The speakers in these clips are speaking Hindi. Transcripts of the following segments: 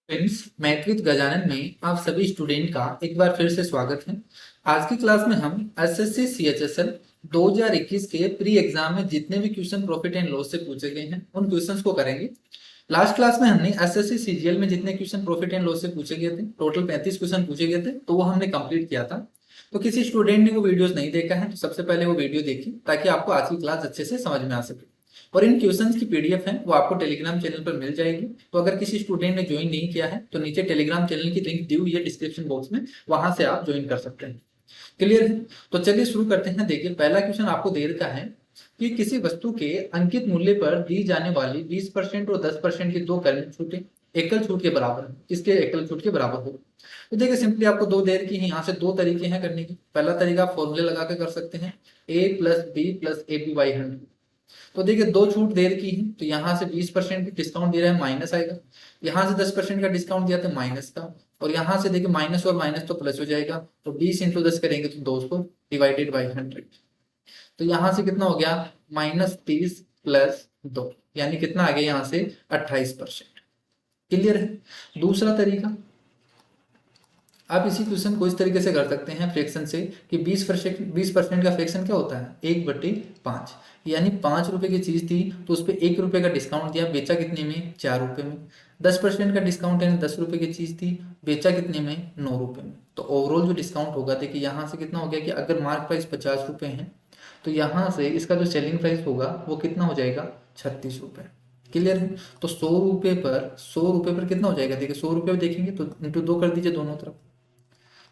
फ्रेंड्स, मैथ विद गजानन में आप सभी स्टूडेंट का एक बार फिर से स्वागत है। आज की क्लास में हम एसएससी सीएचएसएल 2021 के प्री एग्जाम में जितने भी क्वेश्चन प्रॉफिट एंड लॉस से पूछे गए हैं उन क्वेश्चंस को करेंगे। लास्ट क्लास में हमने एसएससी सीजीएल में जितने क्वेश्चन प्रॉफिट एंड लॉस से पूछे गए थे, टोटल 35 क्वेश्चन पूछे गए थे, तो वो हमने कंप्लीट किया था। तो किसी स्टूडेंट ने वो वीडियोस नहीं देखा है तो सबसे पहले वो वीडियो देखिए ताकि आपको आज की क्लास अच्छे से समझ में आ सके। और इन क्वेश्चंस की पीडीएफ है वो आपको टेलीग्राम चैनल पर मिल जाएगी। तो अगर किसी स्टूडेंट ने ज्वाइन नहीं किया है तो नीचे टेलीग्राम चैनल की लिंक दी हुई है डिस्क्रिप्शन बॉक्स में, वहां से आप ज्वाइन कर सकते हैं। क्लियर है? तो चलिए शुरू करते हैं। देखिए, पहला क्वेश्चन आपको दे रखा है कि किसी वस्तु के अंकित मूल्य पर दी जाने वाली 20% और 10% की दो कर्म छूटें एकल छूट के बराबर है। किसके एकल छूट के बराबर हो? तो देखिए, सिंपली आपको दो दे रखी है, यहाँ से दो तरीके हैं करने के। पहला तरीका आप फॉर्मूले लगा के कर सकते हैं, a plus B plus A B by 100। तो देखिए, दो छूट दे रखी है तो यहाँ से 20% डिस्काउंट दे रहा है, माइनस आएगा। यहाँ से 10% का डिस्काउंट दिया तो माइनस का। और यहाँ से देखिए, माइनस और माइनस तो प्लस हो जाएगा। तो 20 × 10 करेंगे तो 200 डिवाइडेड बाई 100। तो यहाँ से कितना हो गया, -30 प्लस 2, यानी कितना आ गया यहाँ से 28%। क्लियर है? दूसरा तरीका, आप इसी क्वेश्चन को इस तरीके से कर सकते हैं फ्रैक्शन से कि 20% का फ्रैक्शन क्या होता है, 1/5। यानी 5 रुपए की चीज थी तो उस पर 1 रुपए का डिस्काउंट दिया, बेचा कितने में, 4 रुपए में। 10% का डिस्काउंट यानी 10 रुपए की चीज थी, बेचा कितने में, 9 रुपए में। तो ओवरऑल जो डिस्काउंट होगा, देखिए यहाँ से कितना हो गया कि अगर मार्क प्राइस 50 रुपए है तो यहाँ से इसका जो सेलिंग प्राइस होगा वो कितना हो जाएगा, 36 रुपए। क्लियर है? तो 100 रुपए पर कितना हो जाएगा, देखिए 100 रुपये देखेंगे तो इंटू 2 कर दीजिए दोनों तरफ।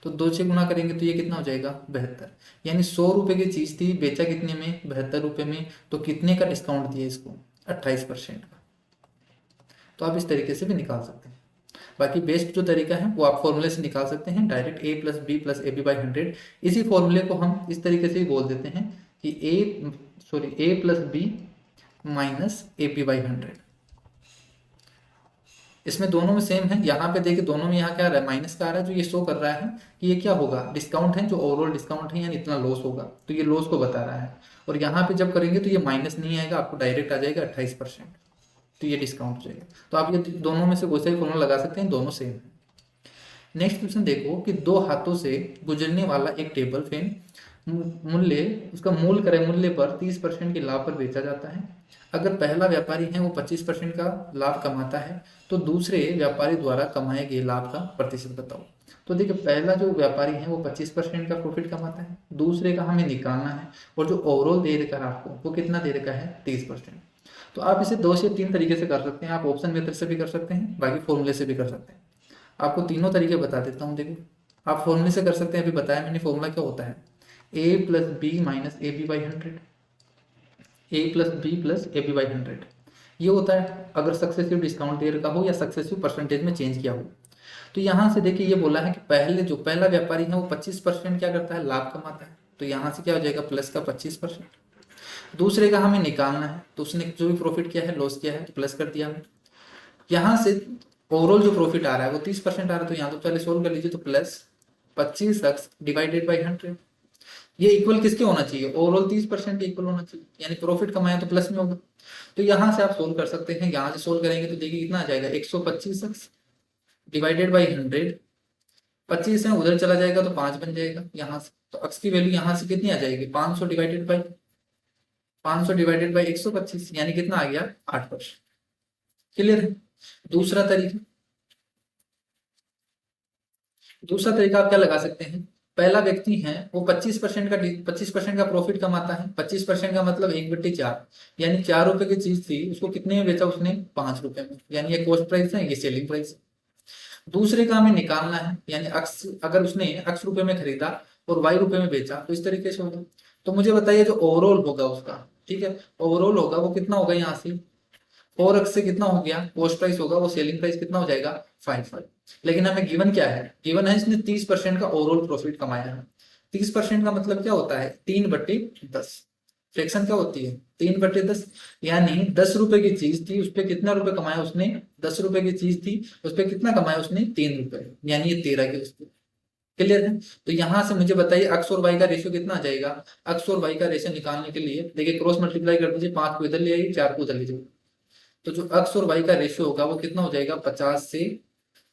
तो 2 से गुना करेंगे तो ये कितना हो जाएगा, 72। यानी 100 रुपए की चीज थी, बेचा कितने में, 72 रुपए में। तो कितने का डिस्काउंट दिया इसको, 28% का। तो आप इस तरीके से भी निकाल सकते हैं। बाकी बेस्ट जो तरीका है वो आप फॉर्मूले से निकाल सकते हैं, direct a plus B plus A B by 100। इसी फॉर्मूले को हम इस तरीके से भी बोल देते हैं कि A plus B minus A B by 100। इसमें दोनों में सेम है। यहाँ पे देखिए, दोनों में यहाँ क्या आ रहा है, माइनस का आ रहा है, जो ये शो कर रहा है कि ये क्या होगा, डिस्काउंट है, जो ओवरऑल डिस्काउंट है, यानी इतना लॉस होगा, तो ये लॉस को बता रहा है। और यहाँ पे जब करेंगे तो ये माइनस नहीं आएगा, आपको डायरेक्ट आ जाएगा 28%। तो ये डिस्काउंट हो जाएगा। तो आप ये दोनों में से कोई सा भी फॉर्मूला लगा सकते हैं, दोनों सेम है। नेक्स्ट क्वेश्चन देखो कि दो हाथों से गुजरने वाला एक टेबल फैन मूल्य उसका मूल क्रय मूल्य पर 30% के लाभ पर बेचा जाता है। अगर पहला व्यापारी है वो 25% का लाभ कमाता है तो दूसरे व्यापारी द्वारा कमाए गए लाभ का प्रतिशत बताओ। तो देखिए, पहला जो व्यापारी है वो 25% का प्रॉफिट कमाता है, दूसरे का हमें निकालना है। और जो ओवरऑल दे रखा है आपको वो कितना दे रखा है, 30%। तो आप इसे 2 से 3 तरीके से कर सकते हैं। आप ऑप्शन मेथड से भी कर सकते हैं, बाकी फॉर्मूले से भी कर सकते हैं। आपको तीनों तरीके बता देता हूँ। देखो, आप फॉर्मूले से कर सकते हैं, अभी बताया मैंने फॉर्मूला क्या होता है, a plus B minus A B by 100। A plus B plus A B by 100 ये होता है अगर सक्सेसिव डिस्काउंट दे रखा हो या सक्सेसिव परसेंटेज में चेंज किया हो। तो यहाँ से देखिए, ये बोला है कि पहले जो पहला व्यापारी है वो 25% क्या करता है, लाभ कमाता है। तो यहाँ से क्या हो जाएगा, प्लस का 25%। दूसरे का हमें निकालना है तो उसने जो भी प्रॉफिट किया है, लॉस किया है, तो प्लस कर दिया हमने। यहाँ से ओवरऑल जो प्रॉफिट आ रहा है वो 30% आ रहा है, तो यहाँ तो पहले सोल्व कर लीजिए। तो प्लस 25x डिवाइडेड बाई 100, ये इक्वल किसके होना चाहिए, ओवरऑल 30% के इक्वल होना चाहिए, यानी प्रॉफिट कमाया तो प्लस में होगा। तो यहाँ से आप सोल्व कर सकते हैं। यहाँ से सोल्व करेंगे तो देखिए कितना आ जाएगा, 125x डिवाइडेड बाई 100। 25 है उधर चला जाएगा तो 5 बन जाएगा यहाँ से। तो x की वैल्यू यहाँ से कितनी आ जाएगी, 500 डिवाइडेड बाई 125, यानी कितना आ गया, 8%। क्लियर है? दूसरा तरीका, दूसरा तरीका आप क्या लगा सकते हैं, पहला व्यक्ति है वो 25% का प्रॉफिट कमाता है। 25% का मतलब 1/4, यानी 4 रुपए की चीज थी, उसको कितने में बेचा उसने, 5 रुपए में, यानी ये कॉस्ट प्राइस है, ये सेलिंग प्राइस है। दूसरे का हमें निकालना है, यानी अक्स, अगर उसने x रुपए में खरीदा और y रुपए में बेचा तो इस तरीके से होगा। तो मुझे बताइए जो ओवरऑल होगा उसका, ठीक है, ओवरऑल होगा वो कितना होगा, यहाँ से 4x से कितना हो गया, कॉस्ट प्राइस होगा, वो सेलिंग प्राइस कितना हो जाएगा, 5। लेकिन हमें गिवन क्या है, गिवन है इसने 30% का ओवरऑल प्रॉफिट कमाया है। 30% का मतलब क्या होता है, 3/10। फ्रैक्शन क्या होती है, 3/10। यानी 10 रुपए की चीज थी, उस पर कितना रुपए कमाया उसने, 10 रुपए की चीज थी, उस पर कितना कमाया उसने, 3 रुपए, यानी ये 13 के उस पर। क्लियर है? तो यहाँ से मुझे बताइए एक्स और वाई का रेशियो कितना आ जाएगा। एक्स और वाई का रेशियो निकालने के लिए देखिए, क्रॉस मल्टीप्लाई कर दीजिए, 5 को इधर ले आइए, 4 को उधर ले जाइए। तो जो एक्स और वाई का रेशियो होगा वो कितना हो जाएगा, 50 से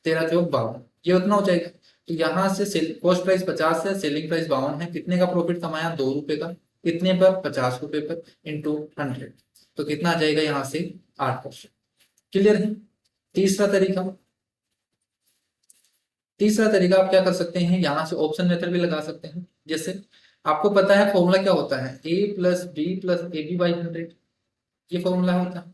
13 चौक 52, ये उतना हो जाएगा। तो यहाँ से कॉस्ट प्राइस 50 है, सेलिंग प्राइस 52 है, कितने का प्रॉफिट कमाया? 2 रुपए का। कितने पर? 50 रुपए पर, इंटू 100। तो कितना आ जाएगा यहाँ से? 8%। क्लियर है? तीसरा तरीका, तीसरा तरीका आप क्या कर सकते हैं, यहाँ से ऑप्शन मेथड भी लगा सकते हैं। जैसे आपको पता है फॉर्मूला क्या होता है, A plus B plus A B by 100, ये फॉर्मूला होता है।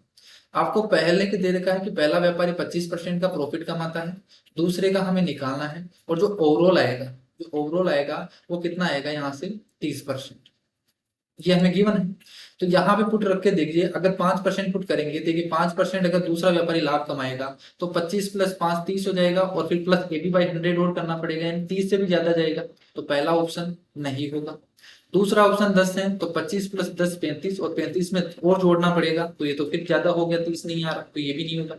आपको पहले के दे रखा है कि पहला व्यापारी 25% का प्रॉफिट कमाता है, दूसरे का हमें निकालना है, और जो ओवरऑल आएगा, जो ओवरऑल आएगा वो कितना आएगा यहाँ से? 30%। ये हमें गिवन है। तो यहाँ पे पुट रख के देखिए, अगर 5% पुट करेंगे, देखिए 5% अगर दूसरा व्यापारी लाभ कमाएगा तो 25 प्लस 5 30 हो जाएगा, और फिर प्लस ए बी बाई 100 और करना पड़ेगा, यानी 30 से भी ज्यादा जाएगा। तो पहला ऑप्शन नहीं होगा। दूसरा ऑप्शन 10 है, तो 25 प्लस 10 35, और 35 में और जोड़ना पड़ेगा, तो ये तो फिर ज्यादा हो गया, 30 नहीं आ रहा, तो ये भी नहीं होगा।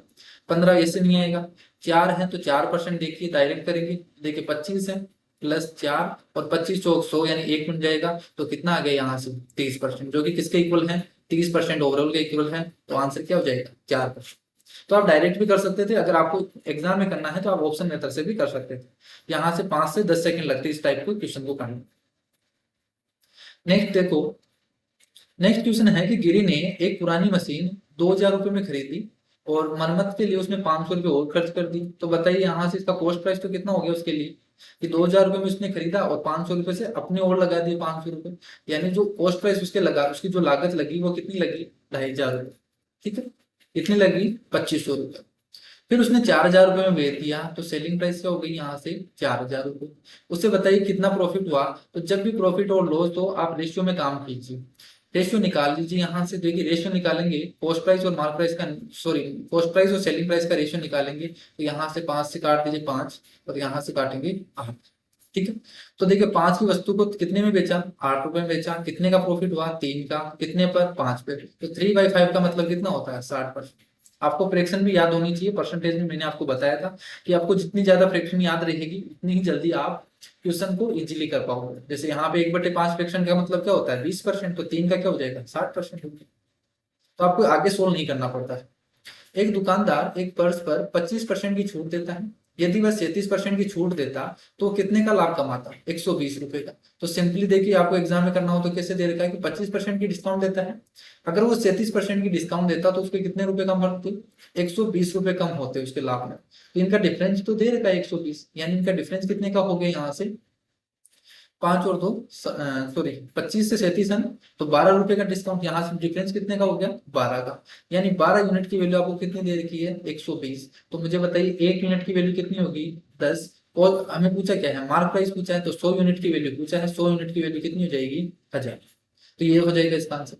15 ऐसे नहीं आएगा। 4 है, तो 4% देखिए डायरेक्ट करेंगे, देखिए 25 है प्लस 4 और 25 चौक 100, यानी 1 बन जाएगा। तो कितना आ गया यहाँ से? 30%, जो कि किसके इक्वल है? 30% ओवरऑल के इक्वल है। तो आंसर क्या हो जाएगा? 4%। तो आप डायरेक्ट भी कर सकते थे, अगर आपको एग्जाम में करना है तो आप ऑप्शन मेथड से भी कर सकते थे। यहाँ से 5 से 10 सेकंड लगते इस टाइप को क्वेश्चन को करने। नेक्स्ट देखो, नेक्स्ट क्वेश्चन है कि गिरी ने एक पुरानी मशीन 2,000 रुपये में खरीदी और मरम्मत के लिए उसने 500 रुपये और खर्च कर दी। तो बताइए यहाँ से इसका कॉस्ट प्राइस तो कितना हो गया उसके लिए, कि 2,000 रुपये में उसने खरीदा और 500 रुपये से अपने और लगा दिए 500 रुपये, यानी जो कॉस्ट प्राइस उसके लगा, उसकी जो लागत लगी वो कितनी लगी? 2,500 रुपये। ठीक है, कितनी लगी? 2,500 रुपये। फिर उसने 4,000 रुपये में बेच दिया, तो सेलिंग प्राइस क्या हो गई यहाँ से? 4,000 रुपये। उससे बताइए कितना प्रॉफिट हुआ। तो जब भी प्रॉफिट और लॉस हो आप रेशियो में काम कीजिए, रेशियो निकाल लीजिए। यहाँ से देखिए रेशियो निकालेंगे, कॉस्ट प्राइस और मार्क प्राइस का, सॉरी, कॉस्ट प्राइस और सेलिंग प्राइस का रेशियो निकालेंगे, तो यहाँ से 5 से काट दीजिए 5, और यहाँ से काटेंगे 8। ठीक है, तो देखिए 5 की वस्तु को कितने में बेचा? 8 रुपए में बेचा। कितने का प्रॉफिट हुआ? 3 का। कितने पर? 5 पे। तो 3/5 का मतलब कितना होता है? 60%। आपको फ्रैक्शन भी याद होनी चाहिए, परसेंटेज में मैंने आपको बताया था कि आपको जितनी ज्यादा फ्रैक्शन याद रहेगी उतनी ही जल्दी आप क्वेश्चन को इजीली कर पाओगे। जैसे यहाँ पे 1/5 फ्रैक्शन का मतलब क्या होता है? 20%। तो 3 का क्या हो जाएगा? 60% हो गया। तो आपको आगे सोल्व नहीं करना पड़ता है। एक दुकानदार एक पर्स पर 25% की छूट देता है। यदि वह 37% की छूट देता तो वो कितने का लाभ कमाता? 120 रुपए का। तो सिंपली देखिए, आपको एग्जाम में करना हो तो कैसे दे रखा है कि 25% की डिस्काउंट देता है, अगर वो 37% की डिस्काउंट देता तो उसके कितने रुपए कम होते? 120 रुपए कम होते उसके लाभ में। तो इनका डिफरेंस तो दे रखा है 120, यानी इनका डिफरेंस कितने का हो गया यहाँ से? 5 और 2, सॉरी 25 से 37 है ना, तो 12 रुपए का डिस्काउंट, यहाँ से डिफरेंस कितने का हो गया? 12 का। यानी 12 यूनिट की वैल्यू आपको कितनी दे रखी है? 120। तो मुझे बताइए 1 यूनिट की वैल्यू कितनी होगी? 10। और हमें पूछा क्या है? मार्क प्राइस पूछा है, तो 100 यूनिट की वैल्यू पूछा है, 100 यूनिट की वैल्यू कितनी हो जाएगी? 1000। तो ये हो जाएगा इसका आंसर।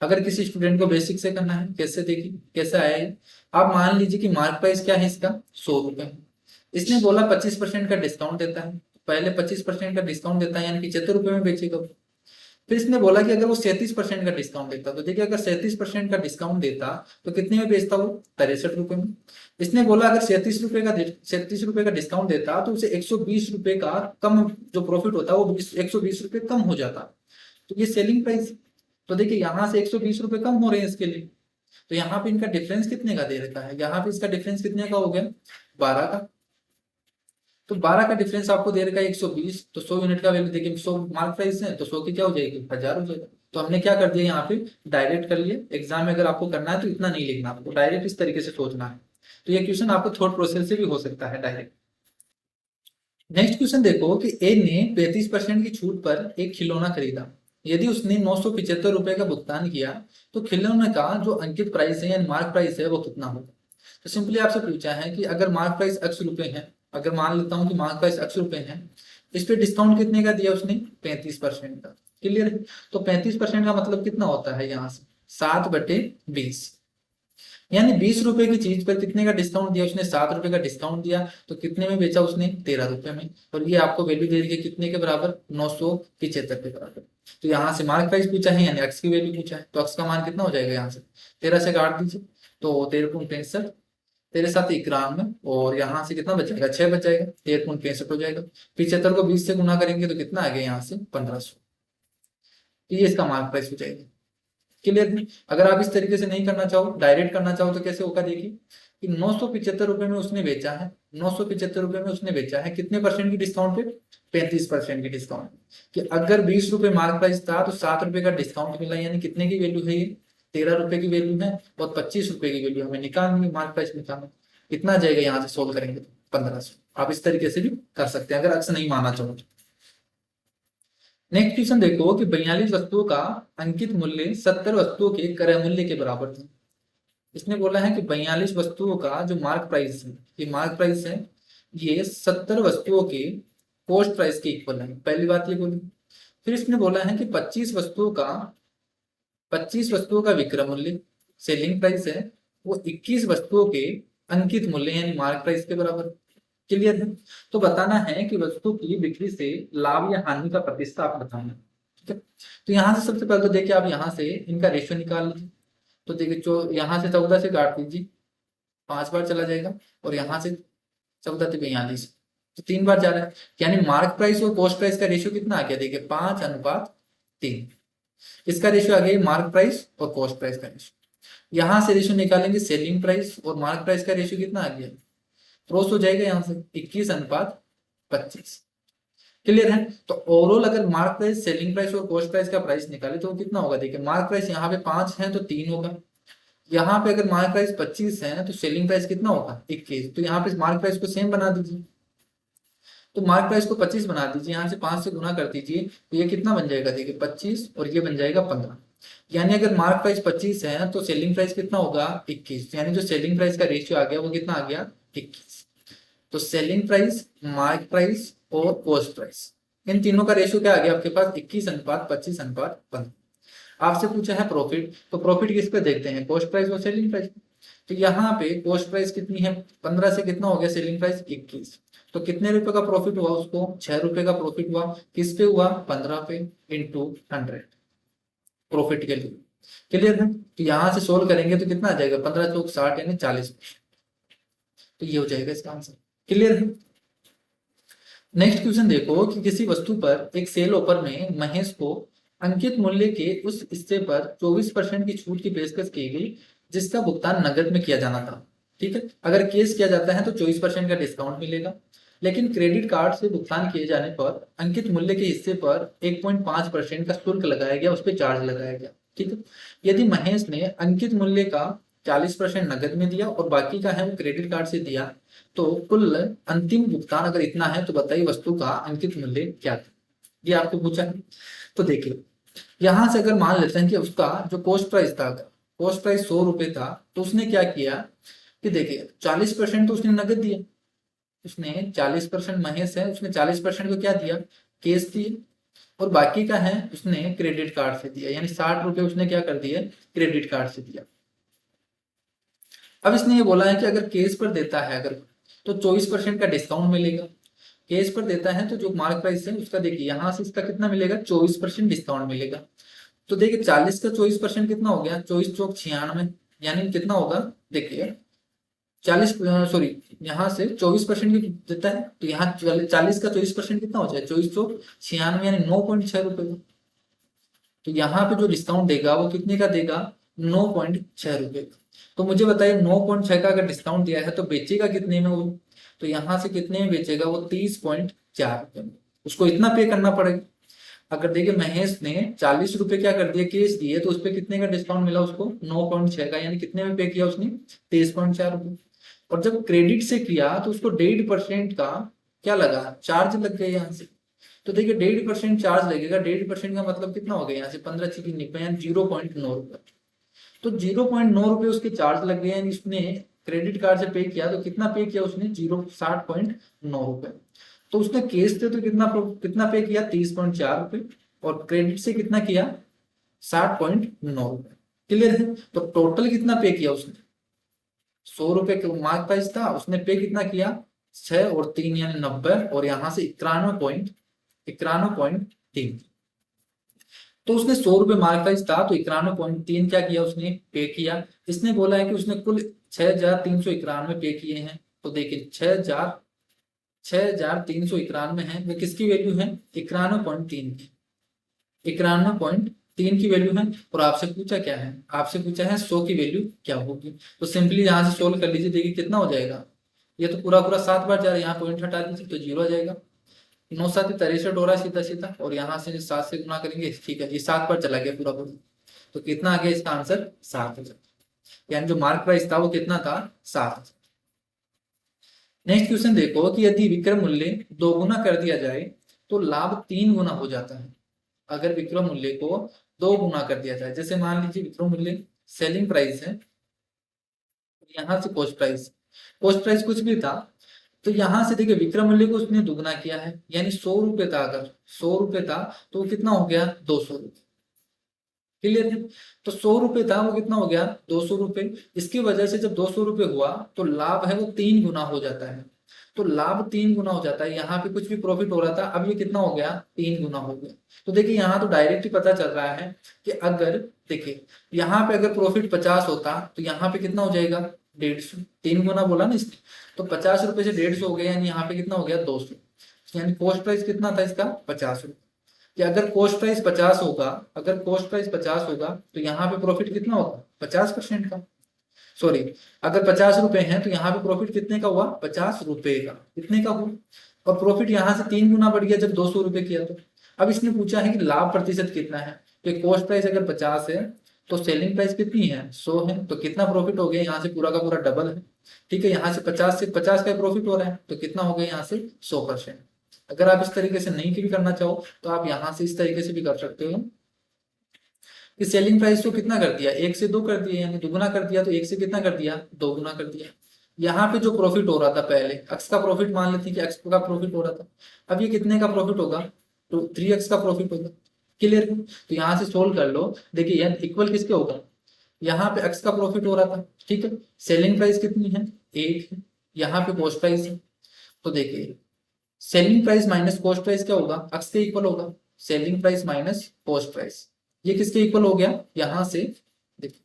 अगर किसी स्टूडेंट को बेसिक से करना है, कैसे देखिए कैसे आया है। आप मान लीजिए कि मार्क प्राइस क्या है इसका? 100 रुपए है। इसने बोला 25% का डिस्काउंट देता है, पहले 25% का डिस्काउंट देता है, यानी 75 रुपए में बेचेगा। फिर इसने बोला कि अगर वो 37% का डिस्काउंट देता, तो देखिए अगर 37% का डिस्काउंट देता तो कितने में बेचता वो? 63 रुपए में। इसने बोला अगर 37 रुपए का डिस्काउंट देता तो उसे 120 रुपए का कम जो प्रॉफिट होता वो 120 रुपए कम हो जाता। तो ये सेलिंग प्राइस। तो देखिए यहाँ से 120 रुपए कम हो रहे हैं इसके लिए। तो यहाँ पे इनका डिफरेंस कितने का दे रखा है? यहाँ पे इसका डिफरेंस कितने का हो गया? 12 का। तो 12 का डिफरेंस आपको दे रखा है 120, तो 100 यूनिट का वैल्यू देखिए, 100 मार्क प्राइस है तो 100 की क्या हो जाएगी? 1000 हो जाएगा। तो हमने क्या कर दिया यहाँ पे? डायरेक्ट कर लिए। एग्जाम में अगर आपको करना है तो इतना नहीं लिखना, आपको डायरेक्ट इस तरीके से सोचना है। तो ये क्वेश्चन आपको थॉट प्रोसेस से भी हो सकता है डायरेक्ट। नेक्स्ट क्वेश्चन देखो कि ए ने 35% की छूट पर एक खिलौना खरीदा। यदि उसने 975 रुपए का भुगतान किया तो खिलौने का जो अंकित प्राइस है यानी मार्क प्राइस है वो कितना होगा? तो सिंपली आपसे पूछा है कि अगर मार्क प्राइस ₹X है, अगर मान लेता हूँ कि मार्क प्राइस ₹X है, इस पे डिस्काउंट कितने का दिया उसने? 35% का। क्लियर है? तो 35% का मतलब कितना होता है यहाँ से? 7/20, यानी 20 रुपए की चीज पर कितने का डिस्काउंट दिया उसने? 7 रुपए का डिस्काउंट दिया, तो कितने में बेचा उसने? 13 रुपए में। और ये आपको वैल्यू दे दी है कितने के बराबर? 975 के बराबर। तो यहाँ से मार्क प्राइस पूछा है यानी एक्स की वैल्यू पूछा है, तो एक्स का मान कितना हो जाएगा? यहाँ से 13 से काट दीजिए, तो 13.65, तेरे साथ 91, और यहाँ से कितना बच जाएगा? 6 बच जाएगा, 13.65 हो जाएगा। 75 को 20 से गुना करेंगे तो कितना आ गया यहाँ से? 1500। तो ये इसका मार्क प्राइस हो जाएगा। क्लियर नहीं? अगर आप इस तरीके से नहीं करना चाहो, डायरेक्ट करना चाहो, तो कैसे होगा देखिए। कि 975 रुपए में उसने बेचा है, 975 रुपए में उसने बेचा है, कितने परसेंट की डिस्काउंट पे? 35% की डिस्काउंट। कि अगर 20 रुपए मार्क प्राइस था तो 7 रुपए का डिस्काउंट मिला, यानी कितने की वैल्यू है ये? 13 रुपए की वैल्यू है, और 25 रुपए की वैल्यू हमें निकालनी है, मार्क प्राइस निकालना। कितना आ जाएगा यहाँ से सोल्व करेंगे? 1500। आप इस तरीके से भी कर सकते हैं अगर अक्स नहीं माना चाहो तो। नेक्स्ट क्वेश्चन देखो कि 42 वस्तुओं का अंकित मूल्य 70 वस्तुओं के क्रय मूल्य के बराबर था। इसने बोला है कि 42 वस्तुओं का जो मार्क प्राइस है, ये मार्क प्राइस है, ये 70 वस्तुओं के कॉस्ट प्राइस के इक्वल है। पहली बात ये बोली। फिर इसने बोला है कि 25 वस्तुओं का विक्रय मूल्य, सेलिंग प्राइस है, वो 21 वस्तुओं के अंकित मूल्य यानी मार्क प्राइस के बराबर। क्लियर है? तो बताना है कि वस्तु की बिक्री से लाभ या हानि का प्रतिशत आप बताना। ठीक है, तो यहाँ से सबसे पहले तो देखिए आप यहाँ से इनका रेशियो निकाल लीजिए। तो देखिए जो यहाँ से 14 से काट दीजिए, 5 बार चला जाएगा, और यहाँ से 14 से 42, तो 3 बार जा रहा है। यानी मार्क प्राइस और कॉस्ट प्राइस का रेशियो कितना आ गया? देखिए 5:3। इसका रेशियो आ गया मार्क प्राइस और कॉस्ट प्राइस का रेशियो। यहाँ से रेशियो निकालेंगे सेलिंग प्राइस और मार्क प्राइस का रेशियो कितना आ गया? क्रॉस हो जाएगा यहाँ से 21:25। क्लियर है? तो ओवरऑल अगर मार्क प्राइस, सेलिंग प्राइस और कॉस्ट प्राइस का प्राइस निकाले तो कितना होगा? देखिए मार्क प्राइस यहाँ पे 5 है तो 3 होगा। यहाँ पे अगर मार्क प्राइस 25 है तो सेलिंग प्राइस कितना होगा? 21। तो यहाँ पे मार्क प्राइस को सेम बना दीजिए। तो मार्क प्राइस को 25 बना दीजिए, यहाँ से 5 से गुना कर दीजिए, तो ये कितना बन जाएगा? देखिए 25 और ये बन जाएगा 15। यानी अगर मार्क प्राइस 25 है तो सेलिंग प्राइस कितना होगा? 21। यानी जो सेलिंग प्राइस का रेशियो आ गया वो कितना आ गया? 21। तो सेलिंग प्राइस, मार्क प्राइस और कॉस्ट प्राइस, इन तीनों का रेशियो क्या आ गया आपके पास? 21:25:15। आपसे पूछा है प्रॉफिट, तो प्रॉफिट किस पे देखते हैं? कॉस्ट प्राइस और सेलिंग प्राइस। तो यहाँ पे कॉस्ट प्राइस कितनी है? 15 से कितना हो गया सेलिंग प्राइस? 21। तो कितने रुपए का प्रॉफिट हुआ उसको? 6 रुपए का प्रॉफिट हुआ। किस पे हुआ? 15 पे इंटू 100 प्रॉफिट के लिए। क्लियर है? तो यहाँ से सोल्व करेंगे तो कितना आ जाएगा? 15 चौक 60 यानी 40। तो ये हो जाएगा इसका आंसर। क्लियर है? नेक्स्ट क्वेश्चन देखो कि किसी वस्तु पर एक सेल ऑफर में महेश को अंकित मूल्य के उस हिस्से पर 24% की छूट की पेशकश की गई जिसका भुगतान नकद में किया जाना था। ठीक है, अगर कैश किया जाता है तो 24% का डिस्काउंट मिलेगा, लेकिन क्रेडिट कार्ड से भुगतान किए जाने पर अंकित मूल्य के हिस्से पर 1.5% का शुल्क लगाया गया, उस पर चार्ज लगाया गया। ठीक है, यदि महेश ने अंकित मूल्य का 40% नकद में दिया और बाकी का है वो क्रेडिट कार्ड से दिया, तो कुल अंतिम भुगतान अगर इतना है तो बताइए वस्तु का अंकित मूल्य क्या था? ये आपको पूछा है। तो देखिए यहां से अगर मान लेते हैं कि उसका जो कॉस्ट प्राइस था, अगर कॉस्ट प्राइस 100 रुपए था, तो उसने क्या किया कि देखिए 40% तो उसने नगद दिया। उसने 40%, महेश है, उसने 40% को क्या दिया? कैश दिए। और बाकी का है उसने क्रेडिट कार्ड से दिया, यानी 60 रुपए उसने क्या कर दिए? क्रेडिट कार्ड से दिया। अब इसने ये बोला है कि अगर केस पर देता है अगर, तो 24% का डिस्काउंट मिलेगा। केस पर देता है तो जो मार्क प्राइस है उसका देखिए यहाँ से इसका कितना मिलेगा? 24% डिस्काउंट मिलेगा। तो देखिए 40 का 24% कितना हो गया? 24 चौक 96, यानी कितना होगा? देखिए 40, सॉरी, यहाँ से 24% की देता है तो यहाँ 40 का 24% कितना हो जाए? 24 चौक 96 यानी 9.6 रुपए का। तो यहाँ पे जो डिस्काउंट देगा वो कितने का देगा? 9.6 रुपए का। तो मुझे बताइए 9.6 का अगर डिस्काउंट दिया है तो बेचेगा कितने में वो? तो यहाँ से कितने में बेचेगा वो? 30.4 रुपए में। उसको इतना पे करना पड़ेगा। अगर देखिए महेश ने 40 रुपए क्या कर दिए? कैश दिए, तो उस पर कितने का डिस्काउंट मिला उसको? 9.6 का, यानी कितने में पे किया उसने? 23.4 रुपए। और जब क्रेडिट से किया तो उसको 1.5% का क्या लगा? चार्ज लग गया यहाँ से। तो देखिए 1.5% चार्ज लगेगा। 1.5% का मतलब कितना हो गया? यहाँ से 15 छिकी 0.9 रुपए। तो 0.9 रुपए उसके चार्ज लग गए, यानी उसने क्रेडिट कार्ड से पे किया तो कितना पे किया उसने? 60.9 रुपए। तो उसने कैश से तो कितना पे किया? 30.4 रुपए। और क्रेडिट से कितना किया? 60.9 रुपए। क्लियर है? तो टोटल कितना पे किया उसने? 100 रुपए का मार्क प्राइस था, उसने पे कितना किया? 6 और 3 यानी 90, और यहाँ से 91.3। तो उसने 100 रुपए मार्क प्राइस था तो 91.3 क्या किया उसने? पे किया। इसने बोला है कि उसने कुल 6,391 पे किए हैं। तो देखिए 6,391 है, वो किसकी वैल्यू है? 91.3 की। 91. 3 की वैल्यू है और आपसे पूछा क्या है, आपसे पूछा है 100 की वैल्यू क्या होगी। तो सिंपली यहाँ से सोल्व कर लीजिए, देखिए कितना हो जाएगा। ये तो पूरा पूरा 7 बार जा रहा है, यहाँ पॉइंट हटा दीजिए तो 0 आ जाएगा। 9 7 63 हो रहा है सीधा सीधा, और यहाँ से 7 से गुना करेंगे, ठीक है, ये 7 बार चला गया पूरा पूरा। तो कितना आ गया इसका आंसर, 7,000। यानी जो मार्क प्राइस था वो कितना था, 7,000। नेक्स्ट क्वेश्चन देखो कि यदि विक्रय मूल्य दोगुना कर दिया जाए तो लाभ 3 गुना हो जाता है। अगर विक्रय मूल्य को 2 गुना कर दिया जाए, जैसे मान लीजिए विक्रय मूल्य सेलिंग प्राइस है, यहाँ से कॉस्ट प्राइस, कॉस्ट प्राइस कुछ भी था, तो यहाँ से देखिए विक्रय मूल्य को उसने दुगना किया है, यानी 100 रुपए था, अगर 100 रुपए था तो वो कितना हो गया, 200 रुपए। क्लियर है। तो 100 रुपए था वो कितना हो गया, 200 रुपए। इसकी वजह से जब 200 रुपए हुआ तो लाभ है वो 3 गुना हो जाता है। तो लाभ 3 गुना हो जाता है, यहाँ पे कुछ भी प्रॉफिट हो रहा था, अब ये कितना हो गया, 3 गुना हो गया। तो देखिए यहाँ तो डायरेक्ट ही पता चल रहा है कि अगर देखिए यहाँ पे अगर प्रॉफिट 50 होता तो यहाँ पे कितना हो जाएगा, 150। 3 गुना बोला ना इसने, तो 50 रुपए से 150 हो गया, यानी यहाँ पे कितना हो गया, 200। यानी कॉस्ट प्राइस कितना था इसका, 50 रुपए। कि अगर कॉस्ट प्राइस 50 होगा, अगर कॉस्ट प्राइस 50 होगा तो यहाँ पे प्रॉफिट कितना होगा, 50% का। सॉरी, अगर 50 रुपए हैं तो यहाँ पे प्रॉफिट कितने का हुआ, 50 रुपए का, कितने का हुआ। और प्रॉफिट यहाँ से 3 गुना बढ़ गया जब 200 रुपए किया तो। अब इसने पूछा है कि लाभ प्रतिशत कितना है, तो कॉस्ट प्राइस अगर 50 है तो सेलिंग प्राइस कितनी है, 100 है, तो कितना प्रॉफिट हो गया, यहाँ से पूरा का पूरा डबल है। ठीक है, यहाँ से 50 से 50 का प्रॉफिट हो रहा है, तो कितना हो गया यहाँ से 100%। अगर आप इस तरीके से नहीं भी करना चाहो तो आप यहाँ से इस तरीके से भी कर सकते हो कि सेलिंग प्राइस को कितना कर दिया, 1 से 2 कर दिया, यानी दुगुना कर दिया, तो 1 से कितना कर दिया, 2 गुना कर दिया। यहाँ पे जो प्रॉफिट हो रहा था पहले, एक्स का प्रॉफिट मान लेते हैं कि एक्स का प्रॉफिट हो रहा था, अब ये कितने का प्रॉफिट होगा, तो 3x का प्रॉफिट होगा। क्लियर है। तो यहाँ से सोल्व कर लो, देखिए यार इक्वल किसके होगा, यहाँ पे एक्स का प्रॉफिट हो रहा था, ठीक है, सेलिंग प्राइस कितनी है, 1 है, यहाँ पे कॉस्ट प्राइस है। तो देखिए selling price minus cost price क्या होगा, एक्स के इक्वल होगा, selling price minus cost price. ये किसके इक्वल हो गया, यहां से देखिए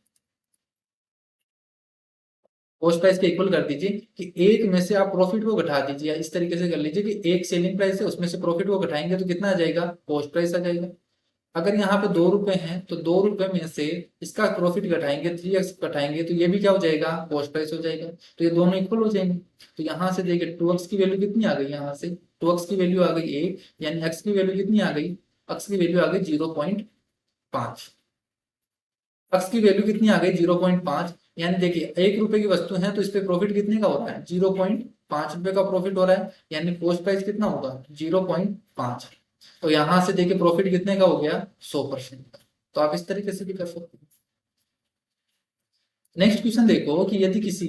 कॉस्ट प्राइस के इक्वल कर दीजिए कि एक में से आप प्रॉफिट को घटा दीजिए, या इस तरीके से कर लीजिए कि एक सेलिंग प्राइस है उसमें से प्रॉफिट को घटाएंगे तो कितना आ जाएगा, कॉस्ट प्राइस आ जाएगा। अगर यहाँ पे 2 रुपए हैं तो 2 रुपए में से इसका प्रॉफिट घटाएंगे, 3x घटाएंगे, तो ये भी क्या हो जाएगा, कॉस्ट प्राइस हो जाएगा। तो ये दोनों इक्वल हो जाएंगे। तो यहाँ से देखिए 2x की वैल्यू कितनी आ गई, यहाँ से 2x की वैल्यू आ गई 1, यानी x की वैल्यू कितनी आ गई, x की वैल्यू आ गई 0.5। x की वैल्यू कितनी आ गई, 0.5। यानी देखिए 1 रुपए की वस्तु है तो इस पे प्रॉफिट कितने का हो रहा है, 0.5 रुपए का प्रॉफिट हो रहा है, यानी कॉस्ट प्राइस कितना होगा, 0.5। तो यहां से देखिए प्रॉफिट कितने का हो गया, 100% का। तो आप इस तरीके से भी कर सकते हैं। नेक्स्ट क्वेश्चन देखो कि यदि किसी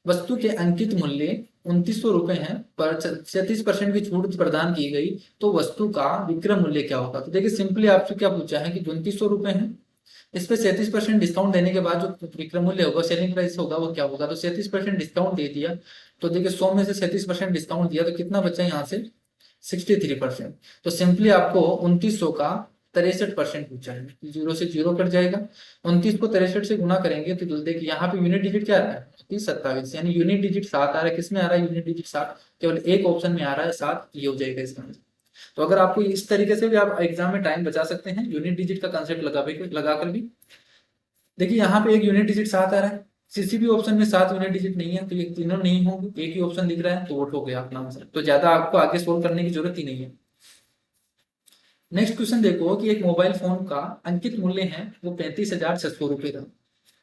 वस्तु के अंकित मूल्य 2900 रुपए हैं पर 36% की छूट प्रदान की गई तो वस्तु का विक्रय मूल्य क्या होगा। तो देखिए सिंपली आपसे क्या पूछा है कि 2900 रुपए है, इस पे 37% डिस्काउंट देने के बाद जो विक्रय मूल्य होगा, सेलिंग प्राइस होगा, वो क्या होगा। तो 37% डिस्काउंट दे दिया, तो देखिए 100 में से 37% डिस्काउंट दिया तो कितना बचा यहाँ से, 63%। तो सिंपली आपको 2900 का 63% पूछा है, 0 से 0 कट जाएगा, 29 को 63 से गुना करेंगे तो देखिए यहाँ पे यूनिट डिजिट क्या आ रहा है, 27, यानी यूनिट डिजिट 7 आ रहा है। किसमें आ रहा है यूनिट डिजिट 7, केवल एक ऑप्शन में आ रहा है 7, ये हो जाएगा इसका आंसर। तो अगर आपको इस तरीके से भी आप एग्जाम में टाइम बचा सकते हैं, यूनिट डिजिट का कंसेप्ट लगाकर भी। देखिए यहाँ पे एक यूनिट डिजिट 7 आ रहा है, किसी भी ऑप्शन में 7 यूनिट डिजिट नहीं है, तो ये तीनों नहीं होंगे, एक ही ऑप्शन दिख रहा है तो वोट हो गया अपना आंसर। तो ज्यादा आपको आगे सोल्व करने की जरूरत ही नहीं है। नेक्स्ट क्वेश्चन देखो कि एक मोबाइल फोन का अंकित मूल्य है वो 35,600 रुपए था।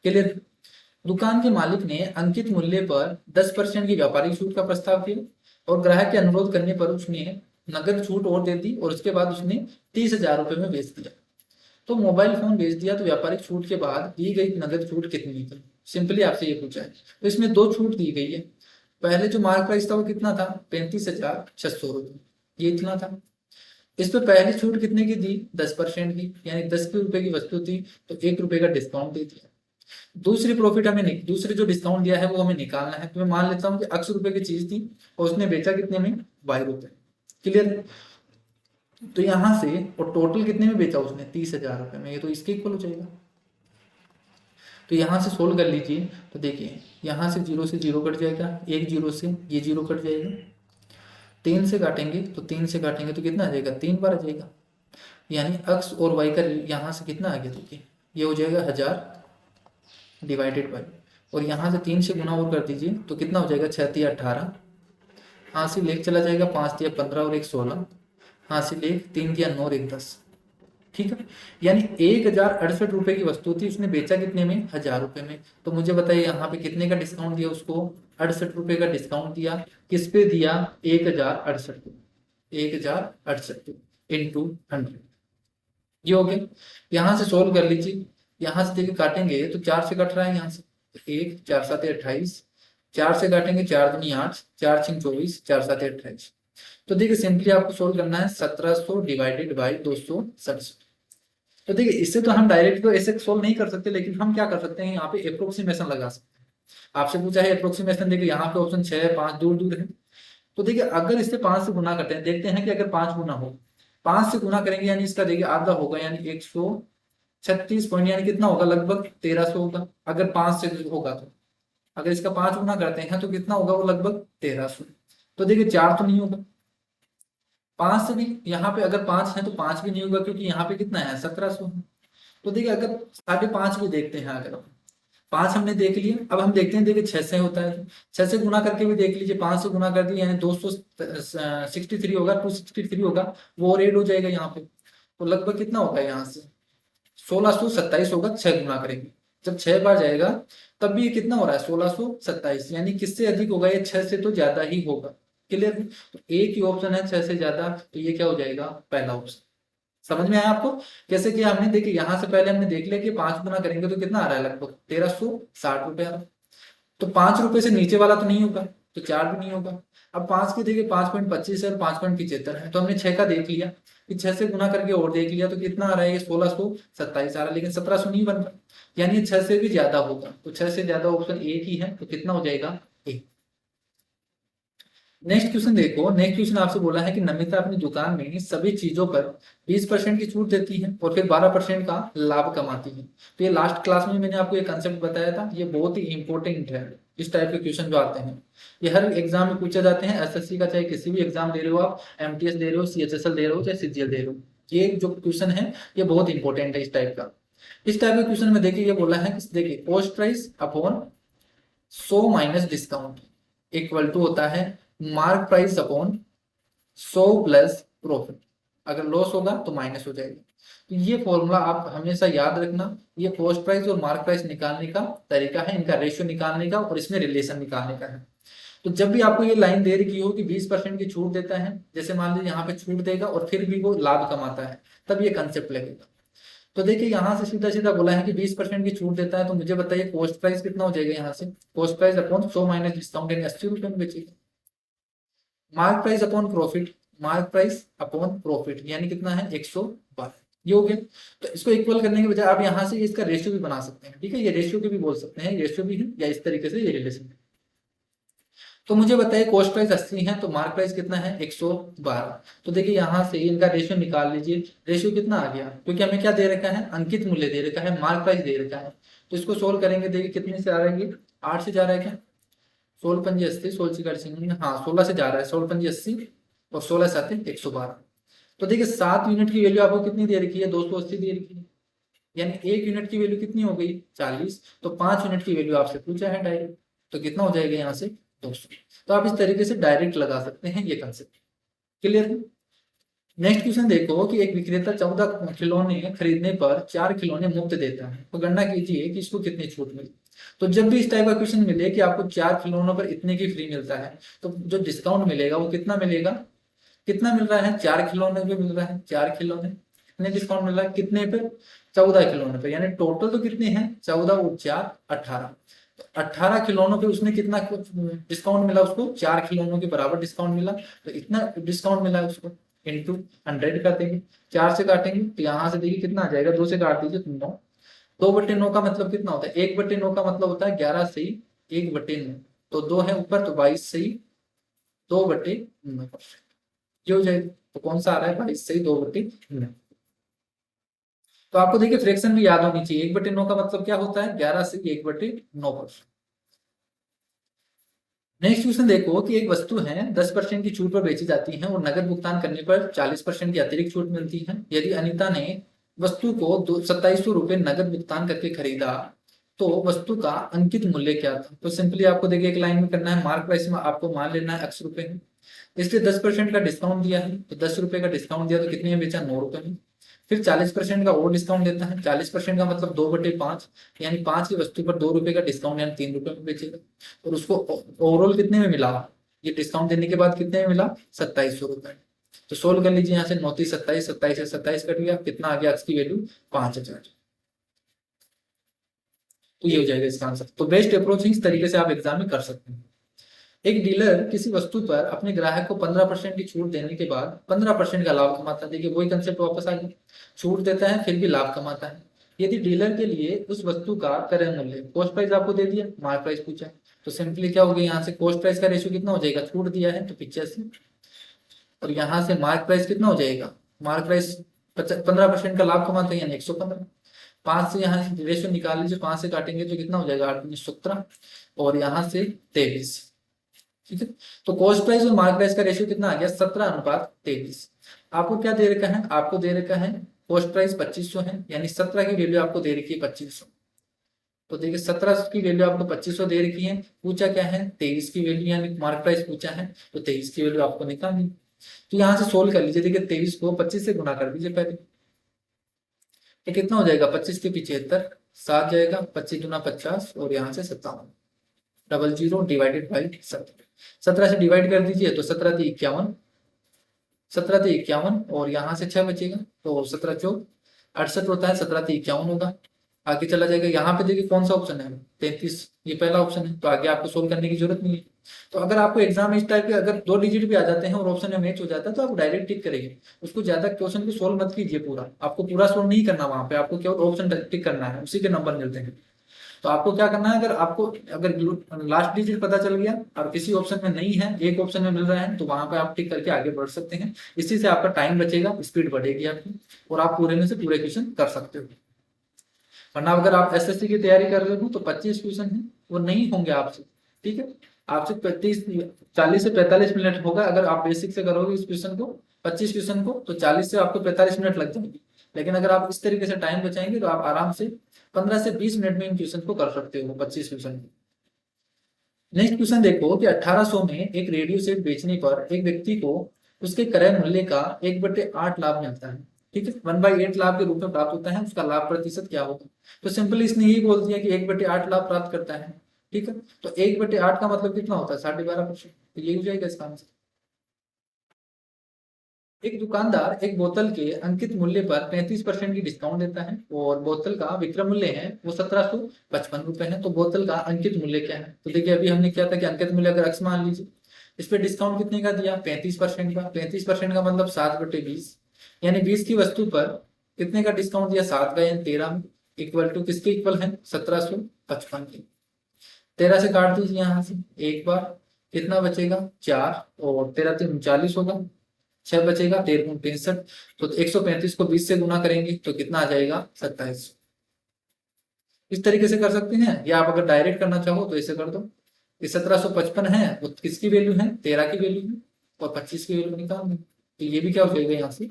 क्लियर। दुकान के मालिक ने अंकित मूल्य पर 10% की व्यापारिक छूट का प्रस्ताव किया और ग्राहक के अनुरोध करने पर उसने नगद छूट और दे दी, और उसके बाद उसने 30,000 रुपए में बेच दिया। तो मोबाइल फोन बेच दिया तो व्यापारिक छूट के बाद दी गई नगद छूट कितनी थी। सिंपली आपसे ये पूछा है, तो इसमें दो छूट दी गई है। पहले जो मार्क प्राइस था वो कितना था, 35,600 रुपए, ये इतना था। इस पे पहली छूट कितने की दी, 10% की, यानी 10 रुपए की वस्तु थी तो 1 रुपए का डिस्काउंट दे दिया। दूसरी प्रॉफिट हमें दूसरी जो डिस्काउंट दिया है वो हमें निकालना है। तो मैं मान लेता हूँ कि 80 रुपए की चीज थी और उसने बेचा कितने में, 22 रुपए। क्लियर। तो यहां से और टोटल कितने में बेचा उसने, 30,000 रुपए में, ये तो इसके इक्वल हो जाएगा। तो यहाँ से सोल्व कर लीजिए, तो देखिए यहाँ से 0 कट जाएगा, एक 0 से ये 0 कट जाएगा, 3 से काटेंगे तो 3 से काटेंगे तो कितना आ जाएगा, 3 बार आ जाएगा। यानी x और y का यहाँ से कितना आ गया, देखिए ये हो जाएगा 1000 डिवाइडेड बाई, और यहाँ से 3 से गुना और कर दीजिए तो कितना हो जाएगा, 6×3 = 18, हाँ से लेके चला जाएगा, 5×3 = 15 और 1 16, हाँ से लेके 3×9 और 1 10। ठीक है, यानी 1068 रुपए की वस्तु थी, उसने बेचा कितने में, 1000 रुपए में। तो मुझे बताइए यहाँ पे कितने का डिस्काउंट दिया उसको, 68 रुपए का डिस्काउंट दिया। किस पे दिया, 1068 पे, 1068 इंटू 100, ये हो गया। यहाँ से सोल्व कर लीजिए, यहाँ से देखिए काटेंगे तो 4 से कट रहा है यहाँ से, 1 4 7 28, 4 से काटेंगे 4 दूनी 8, 4 6 24, 4 7 28। तो देखिए सिंपली आपको सोल्व करना है 1700 डिवाइडेड बाई 267। तो देखिए इससे तो हम डायरेक्ट तो ऐसे सोल्व नहीं कर सकते, लेकिन हम क्या कर सकते हैं, यहाँ पे अप्रोक्सीमेशन लगा सकते हैं। आपसे पूछा है अप्रोक्सीमेशन, देखिए यहाँ पे ऑप्शन 6 5 दूर दूर है। तो देखिए अगर इससे 5 से गुना करते हैं, देखते हैं कि अगर 5 गुना हो, 5 से गुना करेंगे यानी इसका देखिए आधा होगा, यानी 136 पॉइंट, यानी कितना होगा, लगभग 1300 होगा अगर 5 से होगा तो। अगर इसका 5 गुना करते हैं तो कितना होगा, वो लगभग 1300। तो देखिए 4 तो नहीं होगा, 5 से भी, यहाँ पे अगर 5 है तो 5 भी नहीं होगा, क्योंकि यहाँ पे कितना है, 1700 है। तो देखिए अगर 5.5 भी देखते हैं, अगर 5 हमने देख लिया, अब हम देखते हैं, देखिए 6 से होता है, 6 से गुना करके भी देख लीजिए, 5 से गुना कर दिया यानी 263 होगा, 263 होगा, वो और ऐड हो जाएगा यहाँ पे। तो लगभग कितना होगा यहाँ से, 1627 होगा, 6 गुना करेंगे, जब 6 बार जाएगा तब भी ये कितना हो रहा है, 1627, यानी किससे अधिक होगा, ये 6 से तो ज्यादा ही होगा। क्लियर, तो एक ही ऑप्शन है 6 से ज्यादा, तो ये क्या हो जाएगा, पहला ऑप्शन। समझ में आया आपको, कैसे किया हमने, देखिए यहाँ से पहले हमने देख लिया कि 5 गुना करेंगे तो कितना आ रहा है, लगभग 1360 रुपए आ रहा है। तो 5 रुपए से नीचे वाला तो नहीं होगा, तो 4 भी नहीं होगा। अब 5 की देखिए 5.25 है और 5.75 है, तो हमने 6 का देख लिया कि 6 से गुना करके और देख लिया तो कितना आ रहा है, ये 1627 आ रहा है, लेकिन 1700 नहीं बन रहा, यानी ये 6 से भी ज्यादा होगा। तो 6 से ज्यादा ऑप्शन एक ही है, तो कितना हो जाएगा, एक। नेक्स्ट क्वेश्चन देखो, नेक्स्ट क्वेश्चन आपसे बोला है कि नमिता अपनी दुकान में सभी चीजों पर 20% की छूट देती है और फिर 12% का लाभ कमाती है। तो ये लास्ट क्लास में मैंने आपको ये कंसेप्ट बताया था, ये बहुत ही इंपॉर्टेंट है। इस टाइप के क्वेश्चन जो आते हैं ये हर एग्जाम में पूछे जाते हैं, एसएससी का चाहे किसी भी एग्जाम दे रहे हो आप, एमटीएस दे रहे हो, सीएचएसएल दे रहे हो, चाहे सीजीएल दे रहे हो, ये जो क्वेश्चन है ये बहुत इंपॉर्टेंट है इस टाइप का। इस टाइप के क्वेश्चन में देखिए ये बोला है कि देखिए cost price upon 100 minus discount equal to होता है mark price upon 100 plus profit. अगर लॉस होगा तो माइनस हो जाएगा। तो ये फॉर्मूला आप हमेशा याद रखना, ये कॉस्ट प्राइस और मार्क प्राइस निकालने का तरीका है, इनका रेशियो निकालने का और इसमें रिलेशन निकालने का है। तो जब भी आपको ये लाइन दे रखी हो कि 20% की छूट देता है, जैसे मान लीजिए यहाँ पे छूट देगा और फिर भी वो लाभ कमाता है, तब ये कंसेप्ट लगेगा। तो देखिए यहाँ से सीधा सीधा बोला है कि 20% की छूट देता है, तो मुझे बताइए कॉस्ट प्राइस कितना हो जाएगा, यहाँ से cost price upon 100 minus discount, यानी 80 रुपए में बेचेगा। Mark price upon profit, mark price upon profit यानी कितना है, 112, ये हो गया। तो इसको इक्वल करने के बजाय आप यहाँ से इसका रेशियो भी बना सकते हैं, ठीक है, ये रेशियो के भी बोल सकते हैं, रेशियो भी है, या इस तरीके से ये रिलेशन है। तो मुझे बताइए कॉस्ट प्राइस 80 है तो मार्क प्राइस कितना है, 112। तो देखिए यहाँ से इनका रेशियो निकाल लीजिए, रेशियो कितना आ गया, क्योंकि हमें क्या दे रखा है, अंकित मूल्य दे रखा है, मार्क प्राइस दे रखा है। तो इसको सोल्व करेंगे, देखिए कितने से आ रहा है, ये 8 से जा रहा है क्या, 16×5 = 80, 16 हाँ 16 से जा रहा है, 16×5 = 80 और 16×7 = 112। तो देखिए 7 यूनिट की वैल्यू आपको कितनी दे रखी है, 280 दे रखी है, यानी 1 यूनिट की वैल्यू कितनी हो गई, 40। तो 5 यूनिट की वैल्यू आपसे पूछा है डायरेक्ट, तो कितना हो जाएगा यहाँ से, 200। तो आप इस तरीके से डायरेक्ट लगा सकते हैं ये कंसेप्ट। क्लियर है। नेक्स्ट क्वेश्चन देखो कि एक विक्रेता 14 खिलौने खरीदने पर 4 खिलौने मुफ्त देता है, तो गणना कीजिए कि इसको कितनी छूट मिली। तो जब भी इस टाइप का क्वेश्चन मिले कि आपको 4 खिलौनों पर इतने की फ्री मिलता है, तो जो डिस्काउंट मिलेगा वो कितना मिलेगा, कितना मिल रहा है, 4 खिलौने पे मिल रहा है, 4 खिलौने कितने डिस्काउंट मिल रहा है, कितने पे, 14 खिलौने पे, यानी टोटल तो कितने हैं, 14 और 4 18। तो 18 खिलौनों पे उसने कितना डिस्काउंट मिला, उसको 4 खिलौनों के बराबर डिस्काउंट मिला, तो इतना डिस्काउंट मिला है उसको, इंटू 100 कर देंगे, 4 से काटेंगे तो यहाँ से देखिए कितना आ जाएगा, 2 से काट दीजिए तो 9। 2/9 का मतलब कितना होता है, 1/9 का मतलब होता है 11 सही 1/9, तो 2 है ऊपर तो 22 सही 2/9, ये हो जाएगा। तो कौन सा आ रहा है, 22 सही 2/9। तो आपको देखिए फ्रैक्शन भी याद होनी चाहिए, 1/9 का मतलब क्या होता है, 11 से 1/9 परसेंट। नेक्स्ट क्वेश्चन देखो कि एक वस्तु है 10% की छूट पर बेची जाती है और नकद भुगतान करने पर 40% की अतिरिक्त छूट मिलती है। यदि अनीता ने वस्तु को 2700 रुपये नकद भुगतान करके खरीदा तो वस्तु का अंकित मूल्य क्या था। तो सिंपली आपको देखिए एक लाइन में करना है, मार्क प्राइस में आपको मान लेना है x रुपए है, इसलिए 10% का डिस्काउंट दिया है तो 10 रुपए का डिस्काउंट दिया तो कितने में बेचा, 9 रुपए में। फिर 40% का और डिस्काउंट देता है, 40% का मतलब 2/5, यानी 5 की वस्तु पर 2 रुपए का डिस्काउंट यानी 3 रुपए में बेचेगा। और उसको ओवरऑल कितने में मिला, ये डिस्काउंट देने के बाद कितने में मिला, 2700 रुपए। तो सोल्व कर लीजिए, यहाँ से 9 27, 27 से 27 कट गया, कितना आ गया, की वैल्यू 5000। तो ये हो जाएगा इसका आंसर। तो बेस्ट अप्रोच इस तरीके से आप एग्जाम में कर सकते हैं। एक डीलर किसी वस्तु पर अपने ग्राहक को 15% की छूट देने के बाद 15% का लाभ कमाता है। देखिए वही कंसेप्ट वापस आ गया, छूट देता है फिर भी लाभ कमाता है। यदि डीलर के लिए उस वस्तु का क्रय मूल्य, कॉस्ट प्राइस आपको दे दिया, मार्क प्राइस पूछा है, तो सिंपली क्या हो गया, यहाँ से कॉस्ट प्राइस का रेशियो कितना हो जाएगा, छूट दिया है तो 85, और यहाँ से मार्क प्राइस कितना हो जाएगा, मार्क प्राइस 15% का लाभ कमाते हैं यानी 115। 5 से यहाँ रेशियो निकाल लीजिए, 5 से काटेंगे तो कितना हो जाएगा, 8×17, और यहाँ से 23। ठीक है, तो कॉस्ट प्राइस और मार्क प्राइस का रेशियो कितना आ गया, 17:23। आपको क्या दे रखा है, आपको दे रखा है कॉस्ट प्राइस 2500 है, यानी 17 की वैल्यू आपको दे रखी है 2500। तो देखिए 17 की वैल्यू आपको 2500 दे रखी है, पूछा क्या है 23 की वैल्यू, यानी मार्क प्राइस पूछा है तो 23 की वैल्यू आपको निकालनी। तो यहाँ से सोल्व कर लीजिए, देखिए 23 को 25 से गुना कर दीजिए पहले, ये कितना हो जाएगा, 25 के 75, 7 जाएगा, 25×50 और यहाँ से 57, 00 डिवाइडेड बाई 17। 17 से डिवाइड कर दीजिए तो 17 थी 51, 17 थी 51 और यहाँ से 6 बचेगा तो 17 चौक 68 होता है, 17 थी 51 होगा। आगे चला जाएगा, यहाँ पे देखिए कौन सा ऑप्शन है, 33, ये पहला ऑप्शन है, तो आगे आपको सोल्व करने की जरूरत नहीं है। तो अगर आपको एग्जाम इस टाइप के अगर 2 डिजिट भी आ जाते हैं और ऑप्शन में मैच हो जाता है तो आप डायरेक्ट टिक करेंगे, उसको ज्यादा क्वेश्चन को सोल्व मत कीजिए, पूरा आपको पूरा सोल्व नहीं करना, वहां पे आपको केवल ऑप्शन टिक करना है, उसी के नंबर मिलते हैं। तो आपको क्या करना है, अगर आपको अगर लास्ट डिजिट पता चल गया और किसी ऑप्शन में नहीं है, एक ऑप्शन में मिल रहा है, तो वहां पे आप टिक करके आगे बढ़ सकते हैं। इसी से आपका टाइम बचेगा, स्पीड बढ़ेगी आपकी, और आप पूरे में से पूरे क्वेश्चन कर सकते हो। वरना अगर आप एसएससी की तैयारी कर रहे हो तो 25 क्वेश्चन है वो नहीं होंगे आपसे, ठीक है, आपसे 40 से 45 मिनट होगा। अगर आप बेसिक से करोगे इस क्वेश्चन को, 25 क्वेश्चन को, तो 40 से आपको 45 मिनट लग जाएंगे। लेकिन अगर आप इस तरीके से टाइम बचाएंगे तो आप आराम से 15 से 20 मिनट में इन क्वेश्चन को कर सकते हो, 25 क्वेश्चन। नेक्स्ट क्वेश्चन देखो कि 1800 में एक रेडियो सेट बेचने पर एक व्यक्ति को उसके क्रय मूल्य का 1/8 लाभ मिलता है। ठीक है, 1/8 लाभ के रूप में प्राप्त होता है, उसका लाभ प्रतिशत क्या होगा। तो सिंपली इसने यही बोल दिया कि 1/8 लाभ प्राप्त करता है। ठीक है, तो 1/8 का मतलब कितना होता है, 12.5%। तो ये हो जाएगा इसका आंसर। एक दुकानदार एक बोतल के अंकित मूल्य पर 35% की डिस्काउंट देता है और बोतल का विक्रय मूल्य है वो 1755 रुपए है। तो बोतल का अंकित मूल्य क्या है, तो देखिए अभी हमने क्या था कि अंकित मूल्य अगर x मान लीजिए, इस पे डिस्काउंट कितने का दिया, 35% का। 35% का मतलब 7/20, यानी 20 की वस्तु पर कितने का डिस्काउंट दिया, 7 का, यानी 13 में, इक्वल टू किसके इक्वल है, 1755 के। 13 से काट दीजिए यहाँ से एक बार, कितना बचेगा, 4, और 13 3 39 होगा, 6 बचेगा, 13×63। तो 135 को 20 से गुना करेंगे तो कितना आ जाएगा, 27। इस तरीके से कर सकते हैं, या आप अगर डायरेक्ट करना चाहो तो ऐसे कर दो, ये 1755 है वो किसकी वैल्यू है, 13 की वैल्यू है, और 25 की वैल्यू निकाल दें, तो ये भी क्या हो जाएगा यहाँ से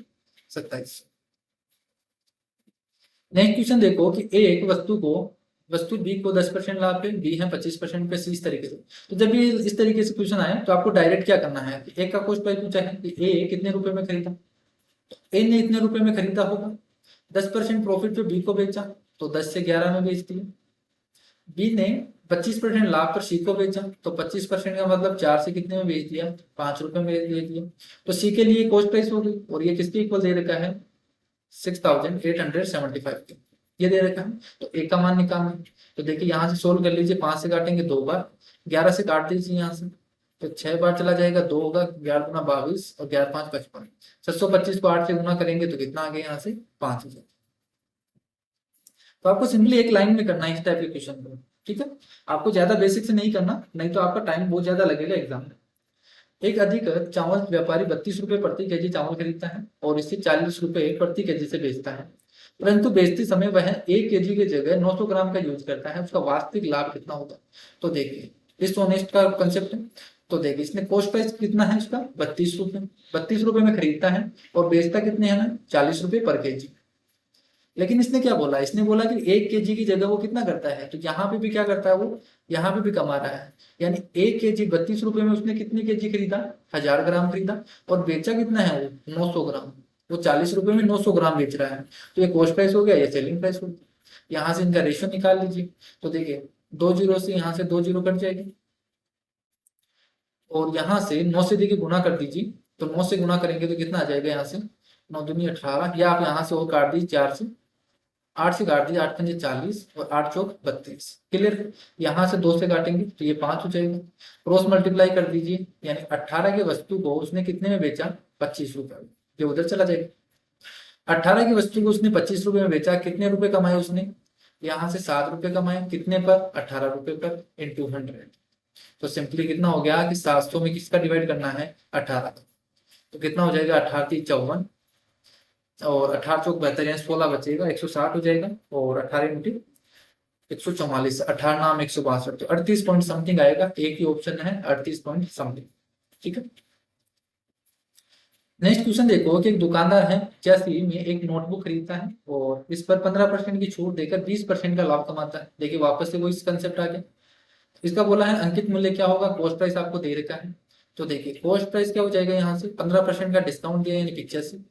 27। नेक्स्ट क्वेश्चन देखो कि एक वस्तु बी को 10% लाभ पे, बी है 25% पे, सी इस तरीके से। तो जब भी इस तरीके से क्वेश्चन आए तो आपको डायरेक्ट क्या करना है कि एक का कॉस्ट प्राइस पूछा है कि ए कितने रुपए में खरीदा, तो ए ने इतने रुपए में खरीदा होगा, 10% प्रॉफिट पे बी को बेचा तो 10 से 11 में बेच दिया। बी ने 25% लाभ पर सी को बेचा तो 25% का मतलब 4 से कितने में बेच दिया, 5 रुपए में बेच दिया। तो सी के लिए कॉस्ट प्राइस हो गई, और ये किसके इक्वल दे रखा है, 6875 के ये दे रखा है। तो ए का मान निकालना है, तो देखिए यहाँ से सोल्व कर लीजिए, 5 से काटेंगे 2 बार, 11 से काट दीजिए यहाँ से, तो 6 बार चला जाएगा, 2 होगा, 11×22 और 11×5 = 55। 725 को 8 से गुना करेंगे तो कितना आ गया, यहाँ से 5000। तो आपको सिंपली एक लाइन में करना है इस टाइप के क्वेश्चन को, ठीक है, आपको ज्यादा बेसिक से नहीं करना, नहीं तो आपका टाइम बहुत ज्यादा लगेगा एग्जाम में। एक अधिकृत चावल व्यापारी 32 रुपए प्रति केजी चावल खरीदता है और इसे 40 रुपए प्रति केजी से बेचता है, परंतु बेचते समय वह 1 केजी की जगह 900 ग्राम का यूज करता है, उसका वास्तविक लाभ कितना होगा। तो देखिए इस ऑनेस्ट का कंसेप्ट है। तो देखिए इसने कॉस्ट प्राइस कितना है इसका 32 रुपए, 32 रुपए में खरीदता है और बेचता कितने है ना 40 रुपए पर केजी। लेकिन इसने क्या बोला, इसने बोला कि 1 केजी की जगह वो कितना करता है, तो यहाँ पे भी क्या करता है वो, यहाँ पे भी कमा रहा है। यानी 1 केजी 32 रुपए में उसने कितनी केजी खरीदा, 1000 ग्राम खरीदा, और बेचा कितना है वो 900 ग्राम। वो 40 रुपए में 900 ग्राम बेच रहा है। तो ये कॉस्ट प्राइस हो गया, ये सेलिंग प्राइस हो गया। यहाँ से इनका रेशियो निकाल लीजिए। तो देखिए 2 जीरो से यहाँ से 2 जीरो कट जाएगी, और यहाँ से 9 से देखिए गुना कर दीजिए। तो 9 से गुना करेंगे तो कितना आ जाएगा, यहाँ से 9 दूनी 18, या आप यहाँ से और काट दीजिए 4 से, 8 से काट दीजिए, 8 पंजे 40 और 8 चौक 32। क्लियर। यहाँ से 2 से काटेंगे तो ये 5 हो जाएगा। क्रॉस मल्टीप्लाई कर दीजिए, यानी 18 की वस्तु को उसने कितने में बेचा, 25 रुपए में, जो उधर चला जाएगा। 18 की वस्तु को उसने 25 रुपए में बेचा, कितने रुपए कमाए उसने, यहाँ से 7 रुपए कमाए, कितने पर, 18 रुपए पर, इंटू 100। तो सिंपली कितना हो गया कि 700 में किसका डिवाइड करना है, 18। तो कितना हो जाएगा, 18×3 = 54, और 18 चौक 72, यानी 16 बचेगा, 160 हो जाएगा। और 18×144, 18 नाम 162, तो 38 पॉइंट समथिंग आएगा। एक ही ऑप्शन है 38 पॉइंट समथिंग। ठीक है। नेक्स्ट क्वेश्चन देखो कि एक दुकानदार है जैसी में एक नोटबुक खरीदता है और इस पर 15% की छूट देकर 20% का लाभ कमाता है। देखिए वापस से वही कंसेप्ट आ गया। इसका बोला है अंकित मूल्य क्या होगा, कॉस्ट प्राइस आपको दे रखा है। तो देखिए कॉस्ट प्राइस क्या हो जाएगा, यहाँ से 15% का डिस्काउंट दिया यानी 85।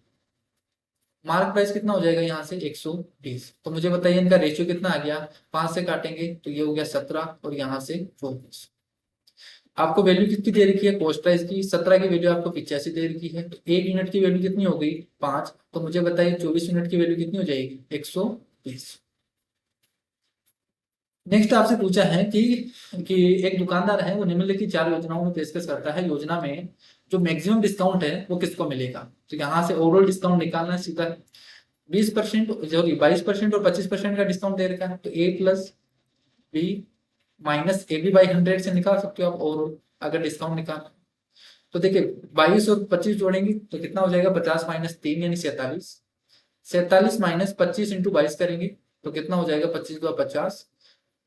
मार्क प्राइस कितना हो जाएगा, यहाँ से 120। तो मुझे बताइए इनका रेशियो कितना आ गया, 5 से काटेंगे तो ये हो गया 17, और यहाँ से 24। आपको वैल्यू कितनी दे रखी है कॉस्ट प्राइस की, 17 की वैल्यू आपको 85 दे रखी है। तो 1 यूनिट की वैल्यू कितनी हो गई, 5। तो मुझे बताइए 24 यूनिट की वैल्यू कितनी हो जाएगी, 120। नेक्स्ट आपसे पूछा है कि एक दुकानदार है वो निम्नलिखित 4 योजनाओं में पेशकश करता है। योजना में जो मैक्सिमम डिस्काउंट है वो किसको मिलेगा। तो यहाँ से ओवरऑल डिस्काउंट निकालना है सीधा। 20%, सॉरी 22% और 25% का डिस्काउंट दे रखा है। तो A+B माइनस AB/100 से निकाल सकते हो आप ओवरऑल, अगर डिस्काउंट निकालना। तो देखिए 22 और 25 जोड़ेंगे तो कितना हो जाएगा, 50 - 3 यानी 47। 47 - 25 × 22 करेंगे तो कितना हो जाएगा, 25×2 = 50,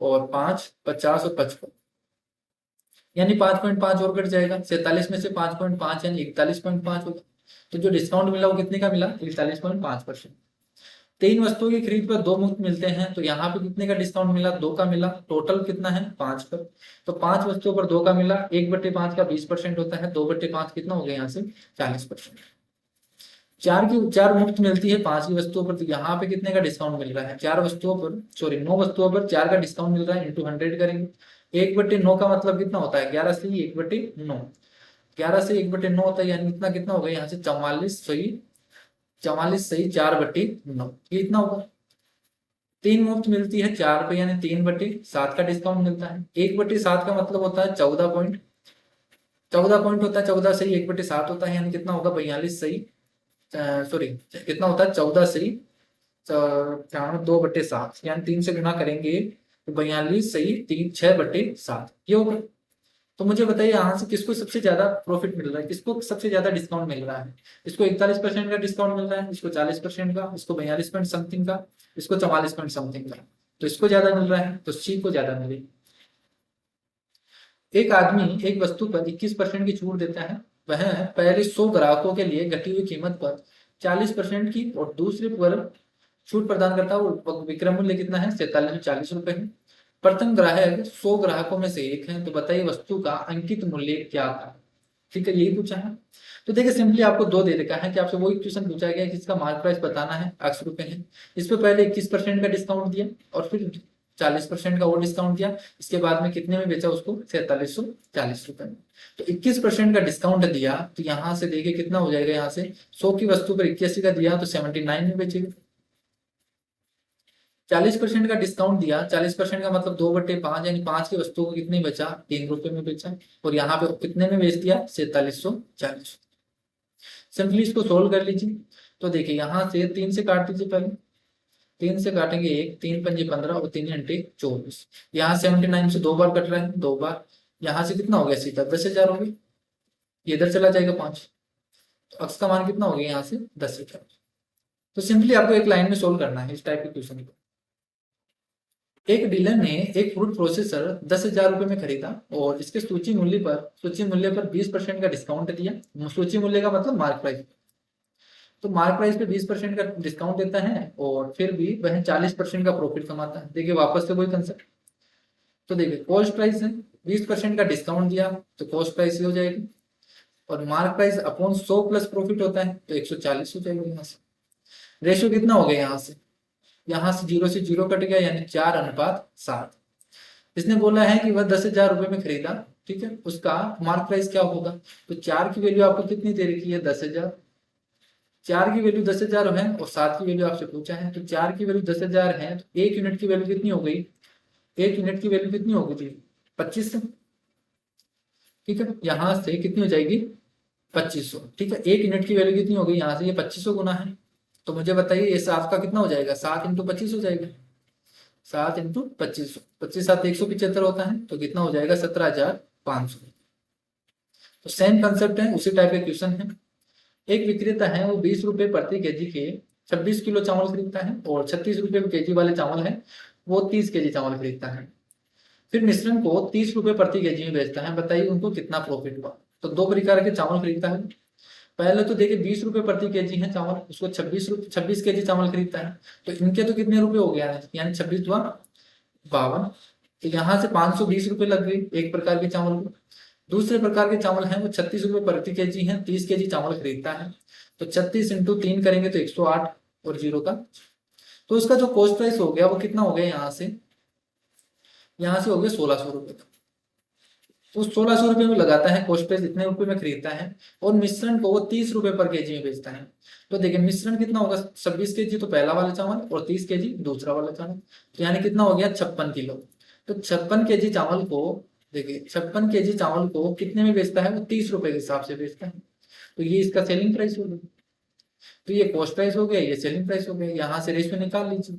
और 5 50 और 55, यानी 5.5 और कट जाएगा। 47 में से 5.5 यानी 41.5 होगा। तो जो डिस्काउंट मिला वो कितने का मिला, 41.5%। 3 वस्तुओं की खरीद पर 2 मुफ्त मिलते हैं। तो यहाँ पे कितने का डिस्काउंट मिला, 2 का मिला। टोटल कितना है, 5 पर। तो 5 वस्तुओं पर 2 का मिला, 1/5 का 20% होता है, 2/5 कितना हो गया यहाँ से 40%। 4 मुफ्त मिलती है 5 की वस्तुओं पर। तो यहाँ पे कितने का डिस्काउंट मिल रहा है, 4 वस्तुओं पर, सॉरी 9 वस्तुओं पर 4 का डिस्काउंट मिल रहा है, इंटू 100 करेंगे। 1/9 का मतलब कितना होता है, 11 से 1/9, 11 से 1/9 होता है, यानी इतना कितना होगा यहाँ से 44 सही 4/9, ये इतना होगा। 3 मुफ्त मिलती है 4 पे, यानी 3/7 का डिस्काउंट मिलता है। 1/7 का मतलब होता है 14 पॉइंट होता है, 14 सही 1/7 होता है, यानी कितना होगा 42 सही, सॉरी कितना होता है 14 सही 2/7, यानी 3 से गुना करेंगे तो 42 सही 6/7 ये होगा। तो मुझे बताइए यहाँ से किसको सबसे ज्यादा प्रॉफिट मिल रहा है, किसको सबसे ज्यादा डिस्काउंट मिल रहा है। इसको 41% का डिस्काउंट मिल रहा है, इसको 40% का, इसको 42 पॉइंट समथिंग का, इसको 44 पॉइंट समथिंग का। तो इसको ज्यादा मिल रहा है, तो सी को ज्यादा मिले। एक आदमी एक वस्तु पर 21% की छूट देता है। वह पहले 100 ग्राहकों के लिए घटी हुई कीमत पर 40% की और दूसरे पर छूट प्रदान करता है। और विक्रय मूल्य कितना है, 4740 है। प्रथम ग्राहक 100 ग्राहकों में से एक है। तो बताइए वस्तु का अंकित मूल्य क्या था। ठीक है, यही पूछा है। तो देखिए सिंपली आपको 2 दे रखा है कि आपसे वही क्वेश्चन पूछा गया है कि इसका मार्क प्राइस बताना है, 80 रुपए है। इस पे पहले 21% का डिस्काउंट दिया और फिर 40% का और डिस्काउंट दिया। इसके बाद में कितने में बेचा उसको, 4340 रुपए में। तो 21% का डिस्काउंट दिया, तो यहाँ से देखिए कितना हो जाएगा, यहाँ से 100 की वस्तु पर 81 का दिया तो 79 में बेचेगा। 40% का डिस्काउंट दिया, 40% का मतलब 2/5, यानी 5 की वस्तु को कितने बचा, 3 रुपए में बेचा। और यहाँ पे कितने में बेच दिया, 4740। सिंपली इसको सोल्व कर लीजिए। तो देखिए यहाँ से 3 से काट दीजिए पहले। 3 से काटेंगे 1, 3×5 = 15 और 3×24। यहाँ 79 से 2 बार कट रहा है, 2 बार। यहाँ से कितना हो गया, सीधा 10,000 हो गया। ये इधर चला जाएगा 5, तो अक्स का मान कितना हो गया यहाँ से 10,000। तो सिंपली आपको एक लाइन में सोल्व करना है इस टाइप के क्वेश्चन को। एक डीलर ने एक फूड प्रोसेसर 10,000 रुपये में खरीदा और इसके सूची मूल्य पर 20% का डिस्काउंट दिया। सूची मूल्य का मतलब मार्क प्राइस। तो मार्क प्राइस पे 20% का डिस्काउंट देता है और फिर भी वह 40% का प्रॉफिट कमाता है। देखिए वापस से वही कंसेप्ट। तो देखिए कॉस्ट प्राइस है, 20% का डिस्काउंट दिया तो कॉस्ट प्राइस ही हो जाएगी, और mark price upon 100 plus profit होता है तो 140 हो जाएगा। यहाँ से रेशियो कितना हो गया, यहाँ से 0 कट गया, यानी 4:7। इसने बोला है कि वह 10,000 रुपये में खरीदा, ठीक है, उसका मार्क प्राइस क्या होगा। तो 4 की वैल्यू आपको कितनी दे रखी है, 10,000। 4 की वैल्यू 10,000 है और 7 की वैल्यू आपसे पूछा है, तो 4 की वैल्यू 10,000 है तो 1 यूनिट की वैल्यू कितनी हो गई, 1 यूनिट की वैल्यू कितनी हो गई थी, 25। ठीक है, यहाँ से कितनी हो जाएगी, 2500। ठीक है, 1 यूनिट की वैल्यू कितनी हो गई, यहाँ से ये 2500 गुना है। तो मुझे बताइए ये 7 का कितना हो जाएगा, 7 × 25 हो जाएगा। 7 × 2500, 25×7 = 175 होता है, तो कितना हो जाएगा, 17,500। तो सेम कंसेप्ट है, उसी टाइप का क्वेश्चन है। एक विक्रेता है, वो 20 रुपए प्रति केजी के 26 किलो चावल खरीदता है, और 36 रुपए केजी वाले चावल है वो 30 केजी चावल खरीदता है। फिर मिश्रण को 30 रुपए प्रति केजी में बेचता है, बताइए उनको कितना प्रॉफिट हुआ। तो दो प्रकार के चावल खरीदता है। पहले तो देखिए 20 रुपए प्रति केजी है चावल, उसको 26 केजी चावल खरीदता है, तो इनके तो कितने रुपए हो गया है, यानी 26 हुआ 52। तो यहाँ से 520 रुपए लग गई एक प्रकार के चावल को। दूसरे प्रकार के चावल हैं वो 36 रुपए प्रति केजी है, 30 केजी चावल खरीदता है, तो 36 × 3 करेंगे तो 108 और 0 का। तो उसका जो कॉस्ट प्राइस हो गया वो कितना हो गया, यहाँ से हो गया 1,600 रुपए का। तो 1,600 रुपए में लगाता है कॉस्ट प्राइस, इतने रुपए में खरीदता है, और मिश्रण को वो 30 रुपए पर केजी में बेचता है। तो देखिए मिश्रण कितना होगा, 26 केजी तो पहला वाला चावल और 30 केजी दूसरा वाला चावल, तो यानी कितना हो गया, 56 किलो। तो 56 केजी चावल को, देखिए 56 केजी चावल को कितने में बेचता है, वो 30 रुपए के हिसाब से बेचता है। तो ये इसका सेलिंग प्राइस हो गया। तो ये कॉस्ट प्राइस हो गया, ये सेलिंग प्राइस हो गया। यहाँ से रेशियो निकाल लीजिए।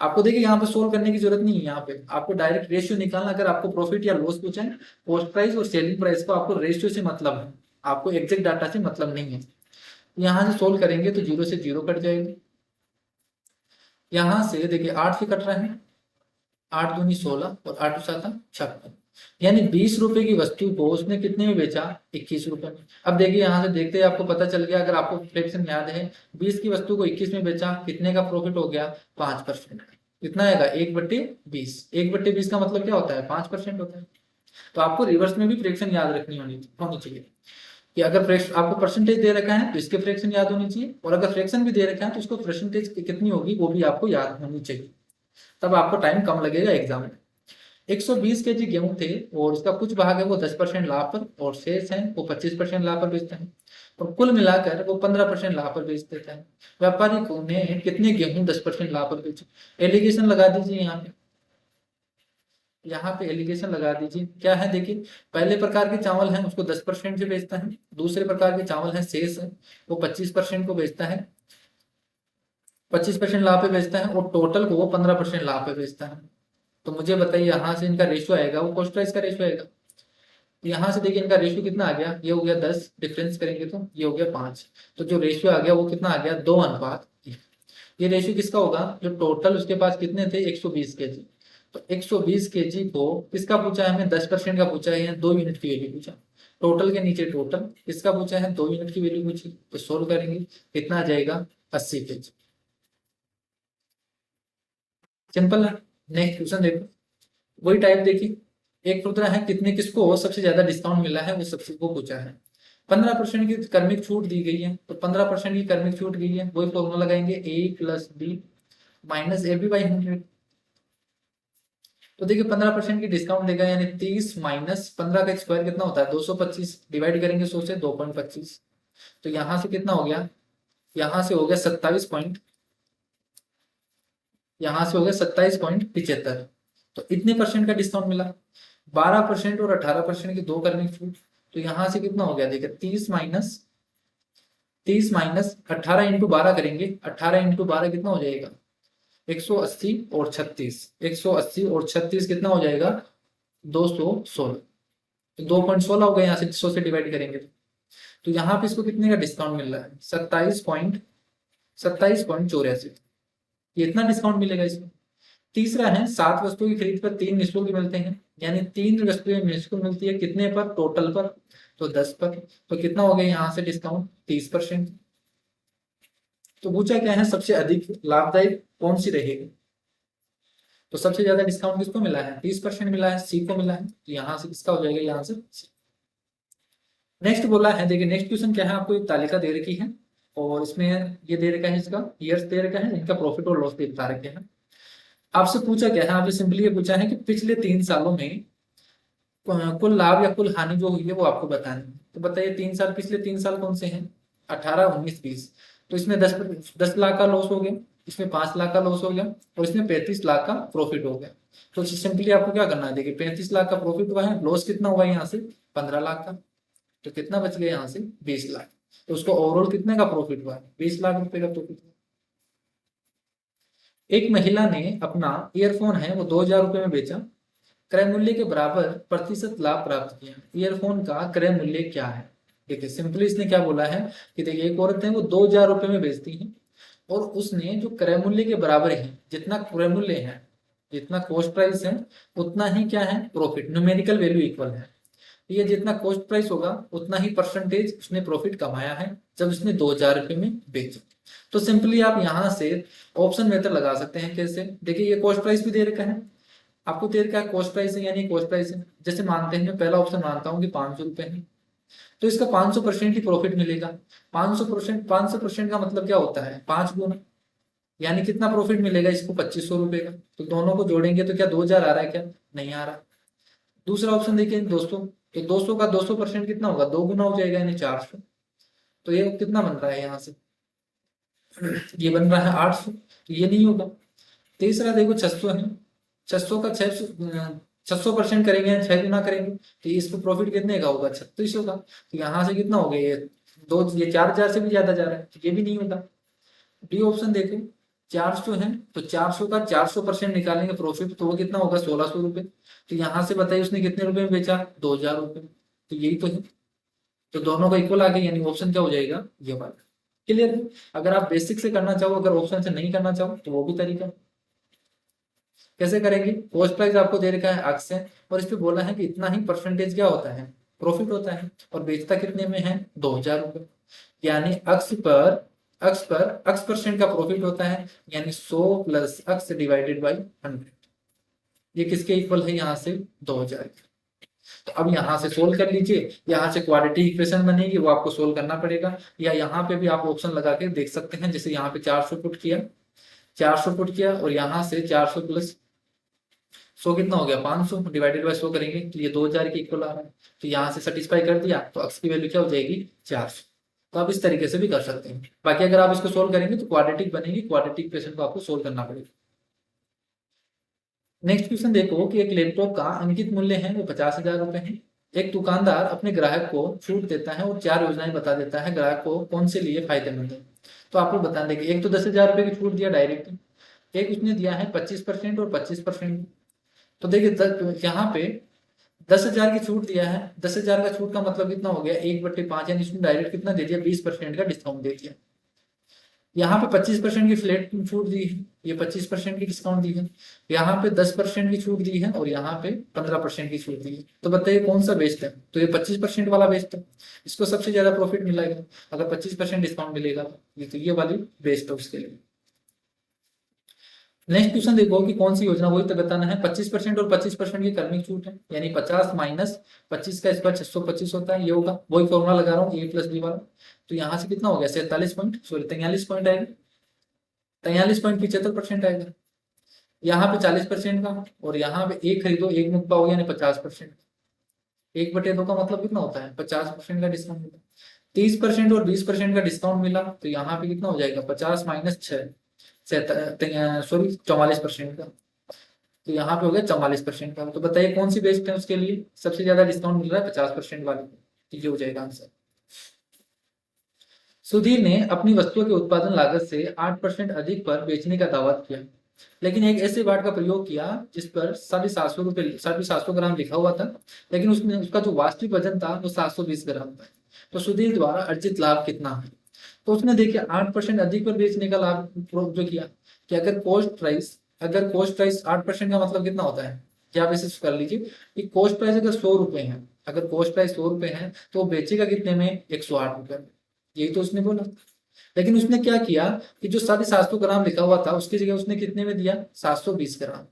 आपको देखिए यहाँ पे सोल्व करने की जरूरत नहीं है, यहाँ पे आपको डायरेक्ट रेशियो निकालना। अगर आपको प्रॉफिट या लॉस पूछा है, कॉस्ट प्राइस और सेलिंग प्राइस को आपको रेशियो से मतलब है, आपको एग्जैक्ट डाटा से मतलब नहीं है। यहाँ से सोल्व करेंगे तो 0 से 0 कट जाएगा। यहाँ से देखिए 8 से कट रहा है, 8 दूनी 16 और 8 7 56, यानी 20 रुपए की वस्तु को उसने कितने में बेचा, 21 रुपए में। अब देखिए यहाँ से देखते हैं आपको पता चल गया, अगर आपको फ्रैक्शन याद है, 20 की वस्तु को 21 में बेचा, कितने का प्रॉफिट हो गया, 5%। कितना आएगा, 1/20। 1/20 का मतलब क्या होता है, 5% होता है। तो आपको रिवर्स में भी फ्रैक्शन याद रखनी होनी चाहिए, कि अगर फ्रैक्शन आपको परसेंटेज दे रखा है तो इसके फ्रैक्शन याद होनी चाहिए, और अगर फ्रैक्शन भी दे रखा है तो उसको परसेंटेज कितनी होगी वो भी आपको याद होनी चाहिए। तब आपको टाइम कम लगेगा एग्जाम में। 120 केजी गेहूं थे और उसका कुछ भाग है वो 10% लाभ पर, और शेष है वो 25% लाभ पर बेचता है, और कुल मिलाकर वो 15% लाभ पर बेच देता है। व्यापारी को ने कितने गेहूं 10% लाभ पर बेचे, एलिगेशन लगा दीजिए यहाँ पे। यहाँ पे एलिगेशन लगा दीजिए, क्या है देखिए, पहले प्रकार के चावल हैं उसको 10% से बेचता है, दूसरे प्रकार के चावल हैं शेष है वो 25% को बेचता है, 25% लाभ पे बेचता है, और टोटल को वो 15% लाभ पे बेचता है। तो मुझे बताइए यहाँ से इनका रेशियो आएगा, वो कॉस्ट प्राइस का रेशियो आएगा। तो यहाँ से देखिए इनका रेशियो कितना आ गया, ये हो गया 10, डिफरेंस करेंगे तो ये हो गया 5। तो जो रेशियो आ गया वो कितना आ गया, 2:1। ये रेशियो किसका होगा, जो टोटल उसके पास कितने थे, 120 केजी। तो 120 केजी को किसका पूछा है हमें, 10% का पूछा है, या 2 यूनिट की वैल्यू पूछा। टोटल के नीचे टोटल किसका पूछा है, 2 यूनिट की वैल्यू पूछी। तो सोल्व करेंगे कितना आ जाएगा, 80 केजी। सिंपल है। नेक्स्ट क्वेश्चन देखो, वही टाइप देखिए। एक खुदरा है, कितने किसको सबसे ज्यादा डिस्काउंट मिला है वो सबसे वो पूछा है। 15% की कर्मिक छूट दी गई है, तो 15% की कर्मिक छूट गई है, वही फॉर्मूला लगाएंगे, A + B - AB/100। तो देखिए 15% की डिस्काउंट देगा, यानी 30 माइनस 15 का स्क्वायर कितना होता है, 225, डिवाइड करेंगे 100 से, 2.25। तो यहाँ से कितना हो गया, यहाँ से हो गया 27 यहाँ से हो गया 27.75। तो इतने परसेंट का डिस्काउंट मिला, 12% और 18% की दो करने छूट। तो यहाँ से कितना हो गया, देखिए 30 माइनस 18 × 12 करेंगे, 18 × 12 कितना हो जाएगा, 180 और 36, 180 और 36 कितना हो जाएगा, 216। तो 2.16 हो गया, यहाँ से 100 से डिवाइड करेंगे तो यहाँ पे इसको कितने का डिस्काउंट मिल रहा है, 27.84। ये इतना डिस्काउंट मिलेगा इसमें। तीसरा है 7 वस्तुओं की खरीद पर 3 निःशुल्क मिलते हैं, यानी 3 वस्तुएं निःशुल्क मिलती है कितने पर, टोटल पर, तो 10 पर। तो कितना हो गया यहाँ से डिस्काउंट, 30%। तो पूछा क्या है सबसे अधिक लाभदायक कौन सी रहेगी, तो सबसे ज्यादा डिस्काउंट किसको मिला है, 30% मिला है, सी को मिला है, तो यहाँ से किसका हो जाएगा, यहाँ से C। नेक्स्ट बोला है, देखिए नेक्स्ट क्वेश्चन क्या है, आपको एक तालिका दे रखी है और इसमें ये दे रखा है, इसका ईयर्स दे रखा है, इनका प्रॉफिट और लॉस भी बता रखे हैं। आपसे पूछा क्या है, आपसे सिंपली ये पूछा है कि पिछले 3 सालों में कुल लाभ या कुल हानि जो हुई है वो आपको बतानी है। तो बताइए 3 साल, पिछले 3 साल कौन से हैं, 18, 19, 20। तो इसमें 10 लाख का लॉस हो गया, इसमें 5 लाख का लॉस हो गया और इसमें 35 लाख का प्रॉफिट हो गया। तो सिंपली आपको क्या करना है, देखिए 35 लाख का प्रॉफिट हुआ है, लॉस कितना हुआ है यहाँ से, 15 लाख का। तो कितना बच गया यहाँ से, 20 लाख। तो उसको ओवरऑल कितने का प्रॉफिट हुआ है, 20 लाख रुपए का प्रॉफिट हुआ। एक महिला ने अपना ईयरफोन है वो 2,000 रुपए में बेचा, क्रय मूल्य के बराबर प्रतिशत लाभ प्राप्त किया। ईयरफोन का क्रय मूल्य क्या है, देखिए सिंपली इसने क्या बोला है कि देखिए एक औरत है वो 2,000 रुपए में बेचती है और उसने जो क्रय मूल्य के बराबर है, जितना क्रय मूल्य है, जितना कॉस्ट प्राइस है, उतना ही क्या है प्रॉफिट, न्यूमेरिकल वैल्यू इक्वल है। ये जितना कॉस्ट प्राइस होगा उतना ही परसेंटेज उसने प्रॉफिट कमाया है जब उसने 2,000 रुपए में बेचा। तो सिंपली आप यहाँ से ऑप्शन मेथड लगा सकते हैं। कैसे, देखिए ये कॉस्ट प्राइस भी दे रखा है आपको, दे रखा है कॉस्ट प्राइस है, यानी कॉस्ट प्राइस है। जैसे मानते हैं, मैं पहला ऑप्शन मानता हूँ कि 500 रुपए है, तो इसका 500% ही प्रॉफिट मिलेगा। 500% का मतलब क्या होता है, 5 गुना, यानी कितना प्रॉफिट मिलेगा इसको, 2500 रुपए का। तो दोनों को जोड़ेंगे तो क्या 2,000 आ रहा है क्या, नहीं आ रहा। दूसरा ऑप्शन देखिए 200, तो 200 का 200% कितना होगा, 2 गुना हो जाएगा, यानी 400। तो ये कितना बन रहा है यहाँ से, ये बन रहा है 800, तो ये नहीं होगा। तीसरा देखो 600 है, 600 का 600% करेंगे, 6 गुना करेंगे, तो इसको प्रॉफिट कितने का होगा, 3600 का। तो यहाँ से कितना हो गया, ये 4,000 से भी ज्यादा जा रहा है, तो ये भी नहीं होता। डी ऑप्शन देखो, 400 है तो 400 का 400% निकालेंगे प्रॉफिट, तो वो कितना होगा, 1,600 रुपए। तो यहाँ से बताइए उसने कितने रुपए में बेचा, 2,000 रुपए। तो यही तो है, तो दोनों का इक्वल आ गया, यानी ऑप्शन क्या हो जाएगा, ये वाला। क्लियर है। अगर आप बेसिक से करना चाहो, अगर ऑप्शन से नहीं करना चाहो, तो वो भी तरीका है। कैसे करेंगे, कॉस्ट प्राइस आपको दे रखा है अक्स है, और इस पे बोला है कि इतना ही परसेंटेज क्या होता है, प्रॉफिट होता है, और बेचता कितने में है, 2,000 रुपए। यानी अक्स परसेंट का प्रॉफिट होता है, यानी 100 प्लस अक्स डिवाइडेड बाई 100। ये किसके इक्वल है, यहाँ से 2,000। तो अब यहाँ से सोल्व कर लीजिए, यहाँ से क्वाड्रेटिक इक्वेशन बनेगी, वो आपको सोल्व करना पड़ेगा, या यहाँ पे भी आप ऑप्शन लगा के देख सकते हैं। जैसे यहाँ पे 400 पुट किया, 400 पुट किया, और यहाँ से 400 प्लस 100 कितना हो गया, 500 डिवाइडेड बाय 100 करेंगे तो ये 2,000 के इक्वल आ रहा है। तो यहाँ से सेटिस्फाई कर दिया, तो एक्स की वैल्यू क्या हो जाएगी, 400। तो आप इस तरीके से भी कर सकते हैं। बाकी अगर आप इसको सोल्व करेंगे तो क्वाड्रेटिक बनेगी, क्वाड्रेटिक इक्वेशन को आपको सोल्व करना पड़ेगा। नेक्स्ट क्वेश्चन देखो कि एक लैपटॉप का अंकित मूल्य है वो 50,000 रुपए है। एक दुकानदार अपने ग्राहक को छूट देता है और 4 योजनाएं बता देता है ग्राहक को कौन से लिए फायदेमंद है। तो आप लोग बता देंगे, एक तो 10,000 रुपए की छूट दिया डायरेक्ट, एक उसने दिया है 25% और 25%। तो देखिए यहाँ पे 10,000 की छूट दिया है, 10,000 का छूट का मतलब कितना हो गया, 1/5, यानी इसने डायरेक्ट कितना दे दिया, 20% का डिस्काउंट दे दिया। यहाँ पे 25% की फ्लैट छूट दी है, ये 25% की डिस्काउंट दी है। यहाँ पे 10% की छूट दी है और यहाँ पे 15% की छूट दी है। तो बताइए कौन सा बेस्ट है, तो ये 25% वाला बेस्ट है, इसको सबसे ज्यादा प्रॉफिट मिलेगा। अगर 25% डिस्काउंट मिलेगा तो ये वाली बेस्ट है उसके लिए। नेक्स्ट क्वेश्चन देखो कि कौन सी योजना, वही तो बताना है। 25% और 25% की कर्मिक छूट है, यानी 50 माइनस 25 का स्क्वायर 625 होता है, ये होगा। वही फॉर्मूला लगा रहा हूँ, ए प्लस बी वाला। तो यहाँ से कितना हो गया, 43 पॉइंट आएगा, 43.75% आएगा। यहाँ पे 40% का, और यहाँ पे एक खरीदो एक मुक्त पाओगे, यानी 50%। 1/2 का मतलब कितना होता है, 50% का डिस्काउंट मिला। 30% और 20% का डिस्काउंट मिला, तो यहाँ पे कितना हो जाएगा, 50 माइनस 6, सॉरी 44% का। तो यहाँ पे हो गया 44% का। तो बताइए कौन सी बेस्ट है उसके लिए, सबसे ज्यादा डिस्काउंट मिल रहा है 50% वाली। तो ये हो जाएगा आंसर। सुधीर ने अपनी वस्तुओं के उत्पादन लागत से 8% अधिक पर बेचने का दावा किया, लेकिन एक ऐसे बाट का प्रयोग किया जिस पर 750 ग्राम लिखा हुआ था, लेकिन उसमें उसका जो वास्तविक वजन था वो 720 ग्राम था। तो सुधीर द्वारा अर्जित लाभ कितना है। तो उसने देखिए 8% अधिक पर बेचने का लाभ जो किया कि अगर कॉस्ट प्राइस अगर कॉस्ट प्राइस 8% का मतलब कितना होता है, क्या आप इसे कर लीजिए कि कॉस्ट प्राइस अगर 100 रुपए है, अगर कॉस्ट प्राइस 100 रुपए है तो वो बेचेगा कितने में, 108 रुपए में। यही तो उसने बोला। लेकिन उसने क्या किया कि जो 750 ग्राम लिखा हुआ था उसकी जगह उसने कितने में दिया, 720 ग्राम।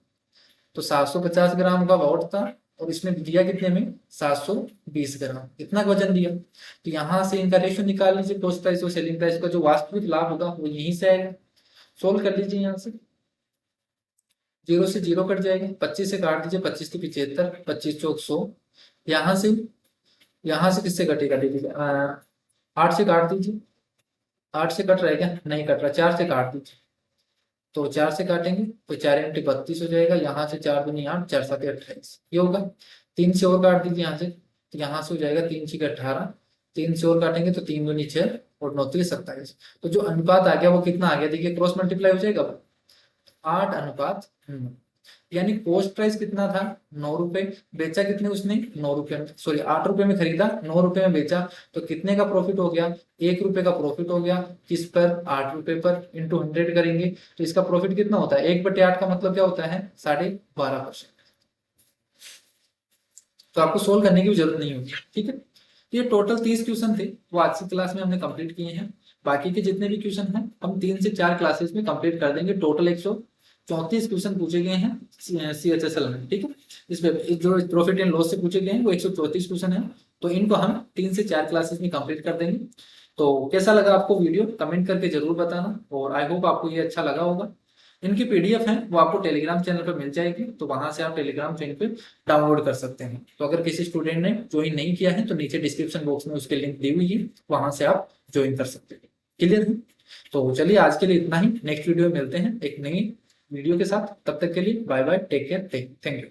तो 750 ग्राम का वॉट था और इसमें दिया कितने में, 720 ग्राम, इतना वजन दिया। तो यहाँ से इनका रेशियो निकाल लीजिए, कॉस्ट प्राइस और सेलिंग प्राइस का जो वास्तविक लाभ होगा वो यहीं से आएगा। सोल्व कर लीजिए, यहाँ से 0 से 0 कट जाएगा, 25 से काट दीजिए, 25 की 75, 25 चौक 100। यहाँ से किससे कटेगा, देखिए 8 से काट दीजिए, 8 से कट रहा है क्या, नहीं कट रहा, 4 से काट दीजिए। तो 4 से काटेंगे तो 4 × 32 हो जाएगा, यहाँ से 4 दूनी 8, 4 7 28, ये होगा। 3 से और काट दीजिए यहाँ से, तो यहाँ से हो जाएगा 3 6 18, 3 से और काटेंगे तो 3 दूनी 6 और 9 3 27। तो जो अनुपात आ गया वो कितना आ गया, देखिए क्रॉस मल्टीप्लाई हो जाएगा 8:9। यानी कॉस्ट प्राइस कितना था, 9 रुपए, बेचा कितने उसने, 9 रुपए में, सॉरी 8 रुपए में खरीदा, 9 रुपए में बेचा। तो कितने का प्रॉफिट हो गया, 1 रुपए का प्रॉफिट हो गया। किस पर, 8 रुपए पर, इंटू 100 करेंगे तो इसका प्रॉफिट कितना होता है, 1/8 का मतलब क्या होता है, 12.5%। तो आपको सोल्व करने की भी जरूरत नहीं होगी, ठीक है। ये टोटल 30 क्वेश्चन थे, वो आज की क्लास में हमने कंप्लीट किए हैं। बाकी के जितने भी क्वेश्चन हैं हम 3 से 4 क्लासेस में कंप्लीट कर देंगे। टोटल 134 क्वेश्चन पूछे गए हैं CHSL में, ठीक है। इसमें जो प्रॉफिट एंड लॉस से पूछे गए हैं वो 134 क्वेश्चन है। तो इनको हम 3 से 4 क्लासेस में कंप्लीट कर देंगे। तो कैसा लगा आपको वीडियो, कमेंट करके जरूर बताना, और आई होप आपको ये अच्छा लगा होगा। इनकी PDF है वो आपको टेलीग्राम चैनल पर मिल जाएगी, तो वहां से आप टेलीग्राम चैनल पे डाउनलोड कर सकते हैं। तो अगर किसी स्टूडेंट ने ज्वाइन नहीं किया है तो नीचे डिस्क्रिप्शन बॉक्स में उसके लिंक दी हुई है, वहां से आप ज्वाइन कर सकते हैं। क्लियर है। तो चलिए आज के लिए इतना ही, नेक्स्ट वीडियो में मिलते हैं एक नई वीडियो के साथ। तब तक के लिए bye bye, take care, thank you.